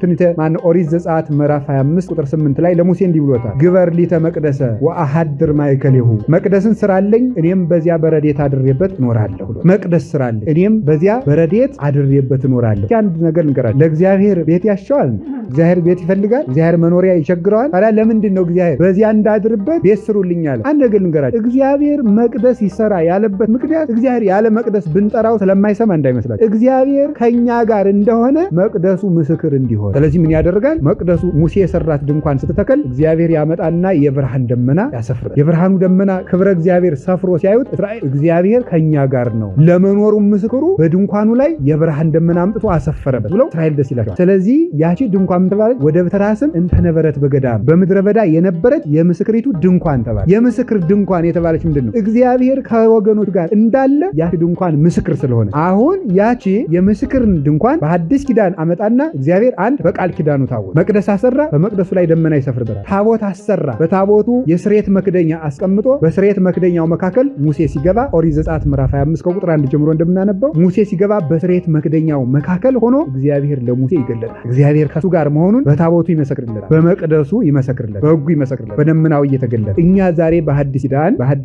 ኦሪት ዘጸአት ምዕራፍ 25 ቁጥር 8 ላይ ለሙሴ እንዲህ ብሎታል። ግበር ሊተ መቅደሰ ወአሐድር ማእከሌሁ መቅደስን ስራለኝ እኔም በዚያ በረዴት አድሬበት እኖራለሁ። መቅደስ ስራለኝ እኔም በዚያ በረዴት አድሬበት እኖራለሁ። አንድ ነገር ልንገራችሁ። ለእግዚአብሔር ቤት ያሻዋል? እግዚአብሔር ቤት ይፈልጋል? እግዚአብሔር መኖሪያ ይቸግረዋል? ታዲያ ለምንድን ነው እግዚአብሔር በዚያ እንዳድርበት ቤት ስሩልኝ አለ? አንድ ነገር ልንገራችሁ። እግዚአብሔር መቅደስ ይሰራ ያለበት ምክንያት እግዚአብሔር ያለ መቅደስ ብንጠራው ስለማይሰማ እንዳይመስላችሁ። እግዚአብሔር ከኛ ጋር እንደሆነ መቅደሱ ምስክር እንዲሆን። ስለዚህ ምን ያደርጋል? መቅደሱ ሙሴ የሰራት ድንኳን ስትተከል እግዚአብሔር ያመጣና የብርሃን ደመና ያሰፍራል። የብርሃኑ ደመና ክብረ እግዚአብሔር ሰፍሮ ሲያዩት እስራኤል እግዚአብሔር ከኛ ጋር ነው ለመኖሩ ምስክሩ በድንኳኑ ላይ የብርሃን ደመና አምጥቶ አሰፈረበት ብለው እስራኤል ደስ ይላቸዋል። ስለዚህ ያቺ ድንኳን ምትባለች ወደ በተራስም እንተነበረት በገዳም በምድረ በዳ የነበረች የምስክሪቱ ድንኳን ተባለ። የምስክር ድንኳን የተባለች ምንድነው? እግዚአብሔር ከወገኖች ጋር እንዳለ ያቺ ድንኳን ምስክር ስለሆነ አሁን ያቺ የምስክር ድንኳን በሐዲስ ኪዳን አመጣና እግዚአብሔር አንድ በቃል ኪዳኑ ታቦት መቅደስ አሰራ። በመቅደሱ ላይ ደመና ይሰፍርበታል። ታቦት አሰራ። በታቦቱ የስርየት መክደኛ አስቀምጦ በስርየት መክደኛው መካከል ሙሴ ሲገባ ኦሪት ዘጸአት ምዕራፍ 25 ከቁጥር 1 ጀምሮ እንደምናነበው ሙሴ ሲገባ በስርየት መክደኛው መካከል ሆኖ እግዚአብሔር ለሙሴ ይገለጣል። እግዚአብሔር ከሱ ጋር መሆኑን በታቦቱ ይመሰክርለታል፣ በመቅደሱ ይመሰክርለታል፣ በሕጉ ይመሰክርለታል፣ በደመናው እየተገለጠ። እኛ ዛሬ በሐዲስ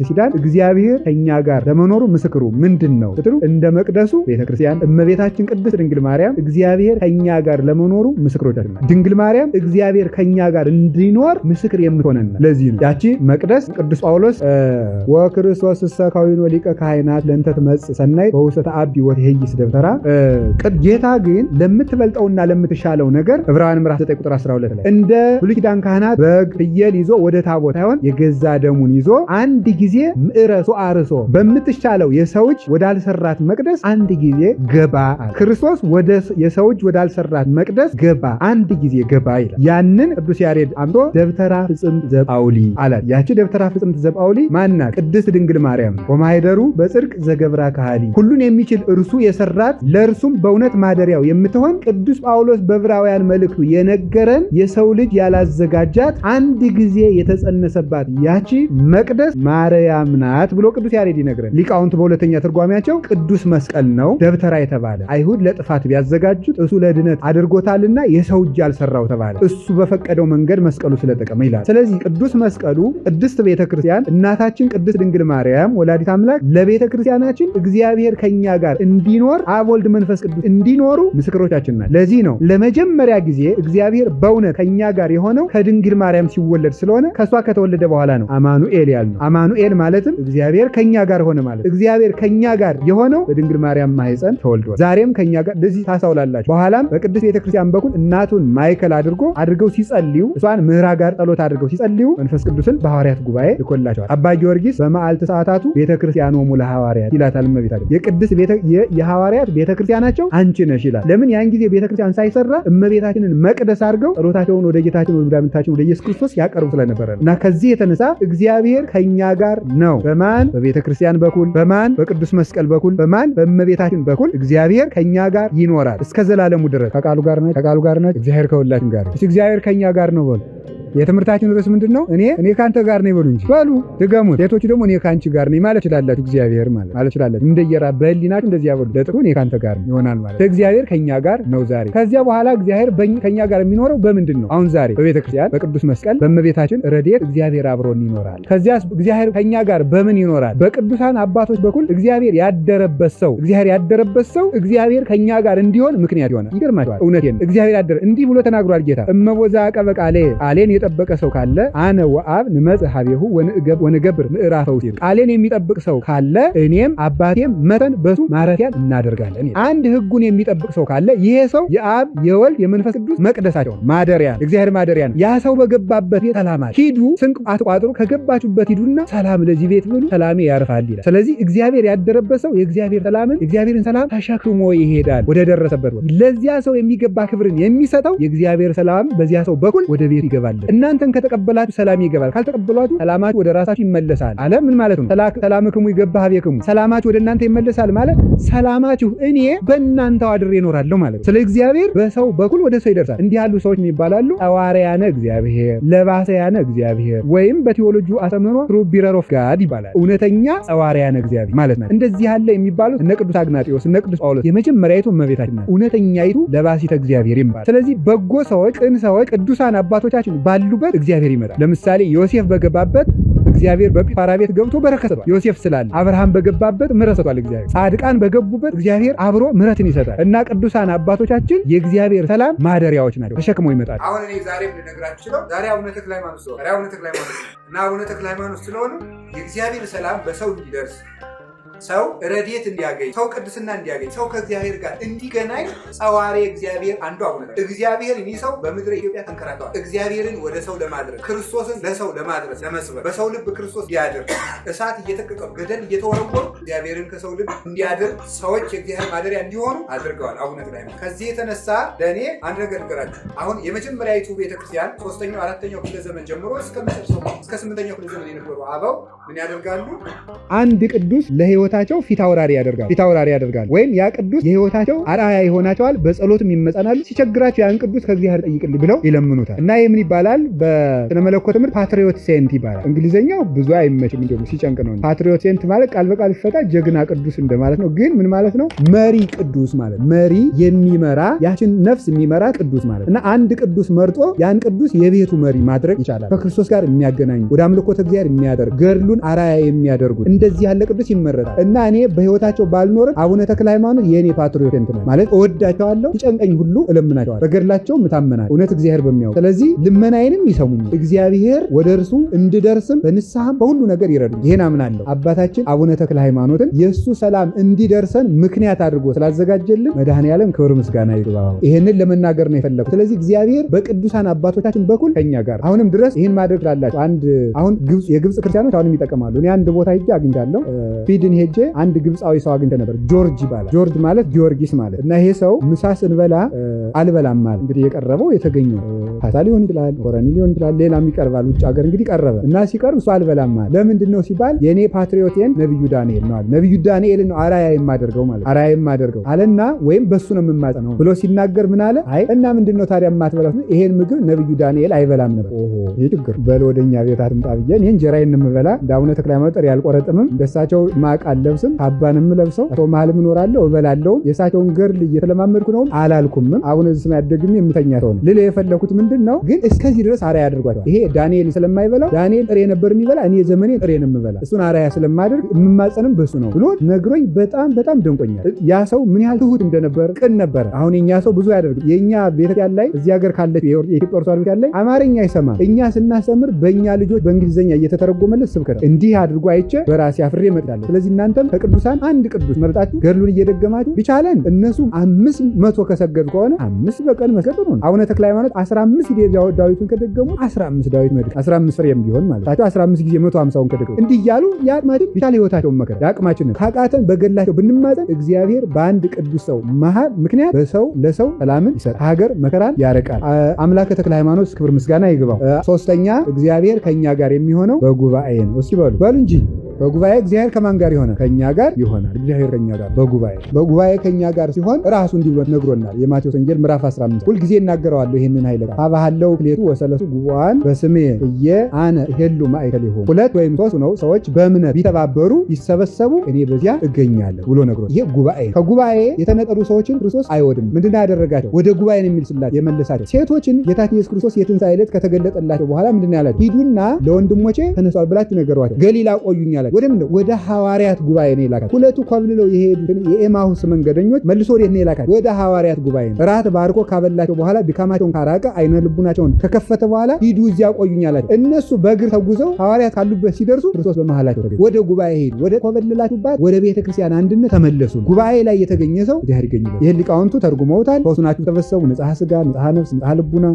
ኪዳን እግዚአብሔር ከኛ ጋር ለመኖሩ ምስክሩ ምንድነው ስትሉ እንደ መቅደሱ ቤተክርስቲያን እመቤታችን ቅድስት ድንግል ማርያም እግዚአብሔር ከኛ ጋር ለመኖሩ ምስክሮቻችን ናት። ድንግል ማርያም እግዚአብሔር ከኛ ጋር እንዲኖር ምስክር የምትሆነን ለዚህ ነው ያቺ መቅደስ ቅዱስ ጳውሎስ ወክርስቶስ ሰካዊን ወሊቀ ካህናት ለእንተ ትመጽእ ሰናይ በውስተ አቢ ወትሄይስ ደብተራ ጌታ ግን ለምትበልጠውና ለምትሻለው ነገር ዕብራውያን ምዕራፍ 9 ቁጥር 12 ላይ እንደ ብሉይ ኪዳን ካህናት በግ ፍየል ይዞ ወደ ታቦት ሳይሆን የገዛ ደሙን ይዞ አንድ ጊዜ ምዕረሱ አርሶ በምትሻለው የሰው እጅ ወዳልሰራት መቅደስ አንድ ጊዜ ገባ። ክርስቶስ ወደ የሰው እጅ ወዳልሰራት መቅደስ ገባ፣ አንድ ጊዜ ገባ ይላል። ያንን ቅዱስ ያሬድ አምጦ ደብተራ ፍጽምት ዘጳውሊ አላት። ያቺ ደብተራ ፍጽምት ዘጳውሊ ማናት? ቅድስት ድንግል ማርያም ወማኅደሩ በጽድቅ ዘገብራ ካህሊ ሁሉን የሚችል እርሱ የሰራት ለእርሱም በእውነት ማደሪያው የምትሆን ቅዱስ ጳውሎስ በዕብራውያን መልእክቱ የነገረን የሰው ልጅ ያላዘጋጃት አንድ ጊዜ የተጸነሰባት ያቺ መቅደስ ማርያም ናት ብሎ ቅዱስ ያሬድ ይነግረን። ሊቃውንት በሁለተኛ ትርጓሜያቸው ቅዱስ መስቀል ነው ደብተራ የተባለ። አይሁድ ለጥፋት ቢያዘጋጁት እሱ ለድነት አድርጎታልና የሰው እጅ አልሰራው ተባለ። እሱ በፈቀደው መንገድ መስቀሉ ስለጠቀመ ይላል። ስለዚህ ቅዱስ መስቀሉ ቅድስት ቤተክርስቲያን እናታችን ቅድስት ድንግል ማርያም ወላዲት አምላክ ለቤተክርስቲያናችን እግዚአብሔር ከኛ ጋር እንዲኖር አብ ወልድ መንፈስ ቅዱስ እንዲኖሩ ምስክሮቻችን ናቸው። ለዚህ ነው ለመጀመሪያ ጊዜ እግዚአብሔር በእውነት ከኛ ጋር የሆነው ከድንግል ማርያም ሲወለድ ስለሆነ ከሷ ከተወለደ በኋላ ነው አማኑኤል ያልነው። አማኑኤል ማለትም እግዚአብሔር ከኛ ጋር ሆነ ማለት። እግዚአብሔር ከኛ ጋር የሆነው በድንግል ማርያም ማህፀን ተወልዷል። ዛሬም ከኛ ጋር ለዚህ ታሳውላላችሁ። በኋላም በቅድስት ቤተክርስቲያን በኩል እናቱን ማዕከል አድርገው ሲጸልዩ እሷን ምሕራ ጋር ጸሎት አድርገው ሲጸልዩ መንፈስ ቅዱስን በሐዋርያት ጉባኤ ልኮላቸዋል። አባ ጊዮርጊስ በመዓልተ ሰዓታቱ ቤተክርስቲያኑ ሙለ ሐዋርያት ይላታል። እመቤታችን የቅድስት የሐዋርያት ቤተክርስቲያናቸው አንቺ ነሽ ይላል። ለምን ያን ጊዜ ቤተክርስቲያን ሳይሰራ እመቤታችንን መቅደስ አድርገው ጸሎታቸውን ወደ ጌታችን ወደ መድኃኒታችን ወደ ኢየሱስ ክርስቶስ ያቀርቡ ስለነበረ እና ከዚህ የተነሳ እግዚአብሔር ከኛ ጋር ነው። በማን? በቤተክርስቲያን በኩል። በማን? በቅዱስ መስቀል በኩል። በማን? በእመቤታችን በኩል እግዚአብሔር ከኛ ጋር ይኖራል እስከ ዘላለሙ ድረስ። ከቃሉ ጋር ናችሁ። እግዚአብሔር ከሁላችን ጋር ነው። እግዚአብሔር ከኛ ጋር ነው በሉ። የትምህርታችን ርዕስ ምንድነው? እኔ ካንተ ጋር ነኝ በሉ እንጂ በሉ ድገሙት። ሴቶች ደግሞ እኔ ካንቺ ጋር ነኝ ማለት ይችላላችሁ። እግዚአብሔር ማለት ይችላላችሁ። እንደየራ በህሊናችሁ እንደዚያ በሉ። ለጥሩ እኔ ካንተ ጋር ነኝ ይሆናል ማለት እግዚአብሔር ከኛ ጋር ነው ዛሬ። ከዚያ በኋላ እግዚአብሔር ከኛ ጋር የሚኖረው በምንድን ነው? አሁን ዛሬ በቤተክርስቲያን በቅዱስ መስቀል በእመቤታችን ረድኤት እግዚአብሔር አብሮን ይኖራል። ከዚያ እግዚአብሔር ከኛ ጋር በምን ይኖራል? በቅዱሳን አባቶች በኩል እግዚአብሔር ያደረበት ሰው እግዚአብሔር ከኛ ጋር እንዲሆን ምክንያት ይሆናል። ይገርማችኋል። እውነቴን እግዚአብሔር ያደረ እንዲህ ብሎ ተናግሯል ጌታ እመወዛ ቀበቃ ቃሌን የጠበቀ ሰው ካለ አነ ወአብ ንመጽእ ኀቤሁ ወንገብር ምዕራፈ ውስጥ ቃሌን የሚጠብቅ ሰው ካለ እኔም አባቴም መተን በሱ ማረፊያን እናደርጋለን። አንድ ህጉን የሚጠብቅ ሰው ካለ ይሄ ሰው የአብ የወልድ የመንፈስ ቅዱስ መቅደሳቸው ነው፣ ማደሪያ እግዚአብሔር ማደሪያ ነው። ያ ሰው በገባበት ቤት ሰላም አለ። ሂዱ ስንቅ አትቋጥሩ፣ ከገባችሁበት ሂዱና ሰላም ለዚህ ቤት ብሉ፣ ሰላሜ ያርፋል ይላል። ስለዚህ እግዚአብሔር ያደረበት ሰው የእግዚአብሔርን ሰላም ተሸክሞ ይሄዳል ወደ ደረሰበት ቦታ። ለዚያ ሰው የሚገባ ክብርን የሚሰጠው የእግዚአብሔር ሰላም በዚያ ሰው በኩል ወደ ቤቱ ይገባል። እናንተን ከተቀበላችሁ ሰላም ይገባል፣ ካልተቀበላችሁ ሰላማችሁ ወደ ራሳችሁ ይመለሳል አለ። ምን ማለት ነው? ሰላምክሙ ይገባ ኀቤክሙ፣ ሰላማችሁ ወደ እናንተ ይመለሳል ማለት ሰላማችሁ እኔ በእናንተው አድሬ እኖራለሁ ማለት ነው። ስለ እግዚአብሔር በሰው በኩል ወደ ሰው ይደርሳል። እንዲህ ያሉ ሰዎች የሚባላሉ ሐዋርያነ እግዚአብሔር፣ ለባሰያነ እግዚአብሔር ወይም በቴዎሎጂው አስተምህሮ ትሩ ቢረር ኦፍ ጋድ ይባላል። እውነተኛ ሐዋርያነ እግዚአብሔር ማለት ነው። እንደዚህ ያለ የሚባሉት እነ ቅዱስ አግናጢዮስ እነ ቅዱስ ጳውሎስ የመጀመሪያይቱ እመቤታችን ናት። እውነተኛይቱ ለባሲተ እግዚአብሔር ይባላል። ስለዚህ በጎ ሰዎች፣ ቅን ሰዎች፣ ቅዱሳን አባቶቻችን ባሉበት እግዚአብሔር ይመጣል። ለምሳሌ ዮሴፍ በገባበት እግዚአብሔር በጲጥፋራ ቤት ገብቶ በረከት ሰጥቷል። ዮሴፍ ስላለ አብርሃም በገባበት ምሕረት ሰጥቷል። እግዚአብሔር ጻድቃን በገቡበት እግዚአብሔር አብሮ ምሕረትን ይሰጣል እና ቅዱሳን አባቶቻችን የእግዚአብሔር ሰላም ማደሪያዎች ናቸው፣ ተሸክመው ይመጣል። አሁን እኔ ዛሬ ልነግራችሁ ነው። ዛሬ አቡነ ተክለ ሃይማኖት ስለሆነ እና አቡነ ተክለ ሃይማኖት ስለሆነ የእግዚአብሔር ሰላም በሰው እንዲደርስ ሰው ረድኤት እንዲያገኝ፣ ሰው ቅድስና እንዲያገኝ፣ ሰው ከእግዚአብሔር ጋር እንዲገናኝ ጸዋሬ እግዚአብሔር አንዱ አቡነ እግዚአብሔር እኒህ ሰው በምድረ ኢትዮጵያ ተንከራተዋል። እግዚአብሔርን ወደ ሰው ለማድረስ ክርስቶስን ለሰው ለማድረስ ለመስበክ በሰው ልብ ክርስቶስ ሊያድር እሳት እየተቀቀሉ ገደል እየተወረወሩ እግዚአብሔርን ከሰው ልብ እንዲያድር ሰዎች የእግዚአብሔር ማደሪያ እንዲሆኑ አድርገዋል አቡነ ተክለ ሃይማኖት። ከዚህ የተነሳ ለእኔ አንድ ነገር ንገራችሁ። አሁን የመጀመሪያዊቱ ቤተክርስቲያን 3ኛው 4ኛው ክፍለ ዘመን ጀምሮ እስከ 8ኛው ክፍለ ዘመን የነበሩ አበው ምን ያደርጋሉ? አንድ ቅዱስ ለህይወታቸው ፊት አውራሪ ያደርጋሉ። ወይም ያ ቅዱስ የህይወታቸው አርአያ ይሆናቸዋል። በጸሎትም ይመጸናሉ። ሲቸግራቸው ያን ቅዱስ ከእግዚአብሔር ጠይቅልኝ ብለው ይለምኑታል። እና ይህ ምን ይባላል? በስነ መለኮት ትምህርት ፓትሪዮት ሴንት ይባላል። እንግሊዘኛው ብዙ አይመችም፣ እንደውም ሲጨንቅ ነው። ፓትሪዮት ሴንት ማለት ቃል በቃል ሲፈታ ጀግና ቅዱስ እንደማለት ነው። ግን ምን ማለት ነው? መሪ ቅዱስ ማለት መሪ የሚመራ ያችን ነፍስ የሚመራ ቅዱስ ማለት እና አንድ ቅዱስ መርጦ ያን ቅዱስ የቤቱ መሪ ማድረግ ይቻላል። ከክርስቶስ ጋር የሚያገናኙ ወደ አምልኮተ እግዚአብሔር የሚያደርግ ገድሉን አራያ የሚያደርጉት እንደዚህ ያለ ቅዱስ ይመረጣል። እና እኔ በህይወታቸው ባልኖርም አቡነ ተክለ ሃይማኖት የኔ ፓትሪዮት ሴንት ነው ማለት እወዳቸዋለሁ። ሲጨንቀኝ ሁሉ እለምናቸዋለሁ። በገድላቸው ምታመናል እውነት እግዚአብሔር በሚያውቅ ስለዚህ ልመናዬንም ይሰሙኝ እግዚአብሔር ወደ እርሱ እንድደርስም በንስሐም በሁሉ ነገር ይረዱ። ይሄን አምናለሁ። አባታችን አቡነ ተክለ ሃይማኖትን የእሱ ሰላም እንዲደርሰን ምክንያት አድርጎ ስላዘጋጀልን መድኃኔዓለም ክብር ምስጋና ይግባው። ይሄንን ለመናገር ነው የፈለኩት። ስለዚህ እግዚአብሔር በቅዱሳን አባቶቻችን በኩል ከኛ ጋር አሁንም ድረስ ይሄን ማድረግ ላላችሁ አሁን የግብጽ ክርስቲያኖች አሁንም ይጠቀማሉ። እኔ አንድ ቦታ ሄጄ አግኝቻለሁ። ፊድን ሄጄ አንድ ግብጻዊ ሰው አግኝቼ ነበር። ጆርጅ ይባላል። ጆርጅ ማለት ጊዮርጊስ ማለት እና ይሄ ሰው ምሳ ስንበላ አልበላም ማለት እንግዲህ የቀረበው የተገኘው ፋታ ሊሆን ይችላል፣ ኮረኒ ሊሆን ይችላል፣ ሌላም ይቀርባል። ውጭ ሀገር እንግዲህ ቀረበ እና ሲቀርብ እሱ አልበላም ማለት ለምንድን ነው ሲባል የኔ ፓትሪዮቴን ነብዩ ዳንኤል ነው አለ። ነብዩ ዳንኤልን ነው አራያ የማደርገው ማለት አራያ የማደርገው አለና ወይም በሱ ነው የምማጸነው ብሎ ሲናገር ምን አለ? አይ እና ምንድነው ታዲያ የማትበላው? ይሄን ምግብ ነብዩ ዳንኤል አይበላም ነበር። ይሄ ችግር በል ወደኛ ቤት አትምጣ ብዬ እኔ እንጀራዬን የምበላ እንደ አቡነ ተክለ ሃይማኖት ጥሬ አልቆረጥምም፣ እንደሳቸው ማቅ አልለብስም፣ ካባንም ለብሰው አቶ መሀልም እኖራለሁ እበላለሁ፣ የእሳቸውን ገድል እየተለማመድኩ ነው አላልኩም። አቡነ ዝስማ ያደግም የምተኛ ሰው ነው ልል የፈለኩት ምንድነው ግን እስከዚህ ድረስ አራያ አድርጓቸዋል። ይሄ ዳንኤል ስለማይበላው ዳንኤል ጥሬ ነበር የሚበላ እኔ ዘመኔ ጥሬ ነው የምበላ እሱን አራያ ስለማደርግ የምማጸንም በሱ ነው ብሎ ነግሮኝ በጣም ደንቆኛል። ያ ሰው ምን ያህል ትሁት እንደነበር ቅን ነበር። አሁን የኛ ሰው ብዙ ያደርግ የኛ ቤተክርስቲያን ላይ እዚህ ሀገር ካለች የኢትዮጵያ ኦርቶዶክስ ቤተክርስቲያን ላይ አማርኛ አይሰማም። እኛ ስናስተምር በእኛ ልጆች በእንግሊዝኛ እየተተረጎመለት ስብከት እንዲህ አድርጎ አይቼ በራሴ አፍሬ እመጣለሁ። ስለዚህ እናንተም ከቅዱሳን አንድ ቅዱስ መርጣችሁ ገድሉን እየደገማችሁ ቢቻለን እነሱ 500 ከሰገዱ ከሆነ 5 በቀን መስገድ ነው። አቡነ ተክለ ሃይማኖት 15 ዳዊቱን ከደገሙ 15 ዳዊት መድገም 15 ፍሬም ቢሆን ማለት ታቸው 15 ጊዜ 150ውን ከደገሙ እንዲህ እያሉ ያቅማችን ቢቻል ህይወታቸውን መከራ ያቅማችንን ካቃተን በገድላቸው ብንማጸን እግዚአብሔር በአንድ ቅዱስ ሰው መሃል ምክንያት በሰው ለሰው ሰላምን ይሰጥ፣ ሀገር መከራን ያረቃል። አምላከ ተክለ ሃይማኖት ክብር ምስጋና ይግባው። ሶስተኛ እግዚአብሔር ከኛ ጋር የሚሆነው በጉባኤ ነው። እስኪ በሉ እንጂ በጉባኤ እግዚአብሔር ከማን ጋር ይሆናል? ከኛ ጋር ይሆናል። እግዚአብሔር ከኛ ጋር በጉባኤ ከኛ ጋር ሲሆን ራሱ እንዲህ ብሎ ነግሮናል። የማቴዎስ ወንጌል ምዕራፍ 15 ሁልጊዜ እናገረዋለሁ ይሄንን ኃይለ ቃል አባሃለው ክሌቱ ወሰለሱ ጉባኤን በስሜ አነ ሄሉ ማእከሊሁ 2 ወይም 3 ነው ሰዎች በእምነት ቢተባበሩ ቢሰበሰቡ እኔ በዚያ እገኛለሁ ብሎ ነግሮ ይሄ ጉባኤ ከጉባኤ የተነጠሉ ሰዎችን ክርስቶስ አይወድም። ምንድነው ያደረጋቸው? ወደ ጉባኤ ነው የሚልስላቸው የመለሳቸው። ሴቶችን ጌታችን ኢየሱስ ክርስቶስ የትንሣኤ ዕለት ከተገለጠላቸው በኋላ ምንድነው ያላቸው? ሂዱና ለወንድሞቼ ተነሷል ብላችሁ ነገሯቸው፣ ገሊላ ቆዩኝ አላቸው። ወደ ሐዋርያት ጉባኤ ነው የላካቸው። 2 ኮብልለው የሄዱትን የኤማሁስ መንገደኞች መልሶ ወደ ነው የላካቸው? ወደ ሐዋርያት ጉባኤ ነው። ራት ባርኮ ካበላቸው በኋላ ድካማቸውን ካራቀ አይነ ልቡናቸውን ከከፈተ በኋላ ሂዱ እዚያ ቆዩኝ አላቸው። እነሱ በእግር ተጉዘው ሐዋርያት ካሉበት ሲደርሱ ክርስቶስ በመሃላቸው ተገኘ። ወደ ጉባኤ ሄዱ። ወደ ኮበለላችሁባት ወደ ቤተክርስቲያን አንድነት ተመለሱ። ጉባኤ ላይ የተገኘ ሰው እግዚአብሔር ይገኝበት። ይሄን ሊቃውንቱ ተርጉመውታል። ሶስቱ ናችሁ ተሰበሰቡ፣ ንጽሐ ሥጋ፣ ንጽሐ ነፍስ፣ ንጽሐ ልቡና።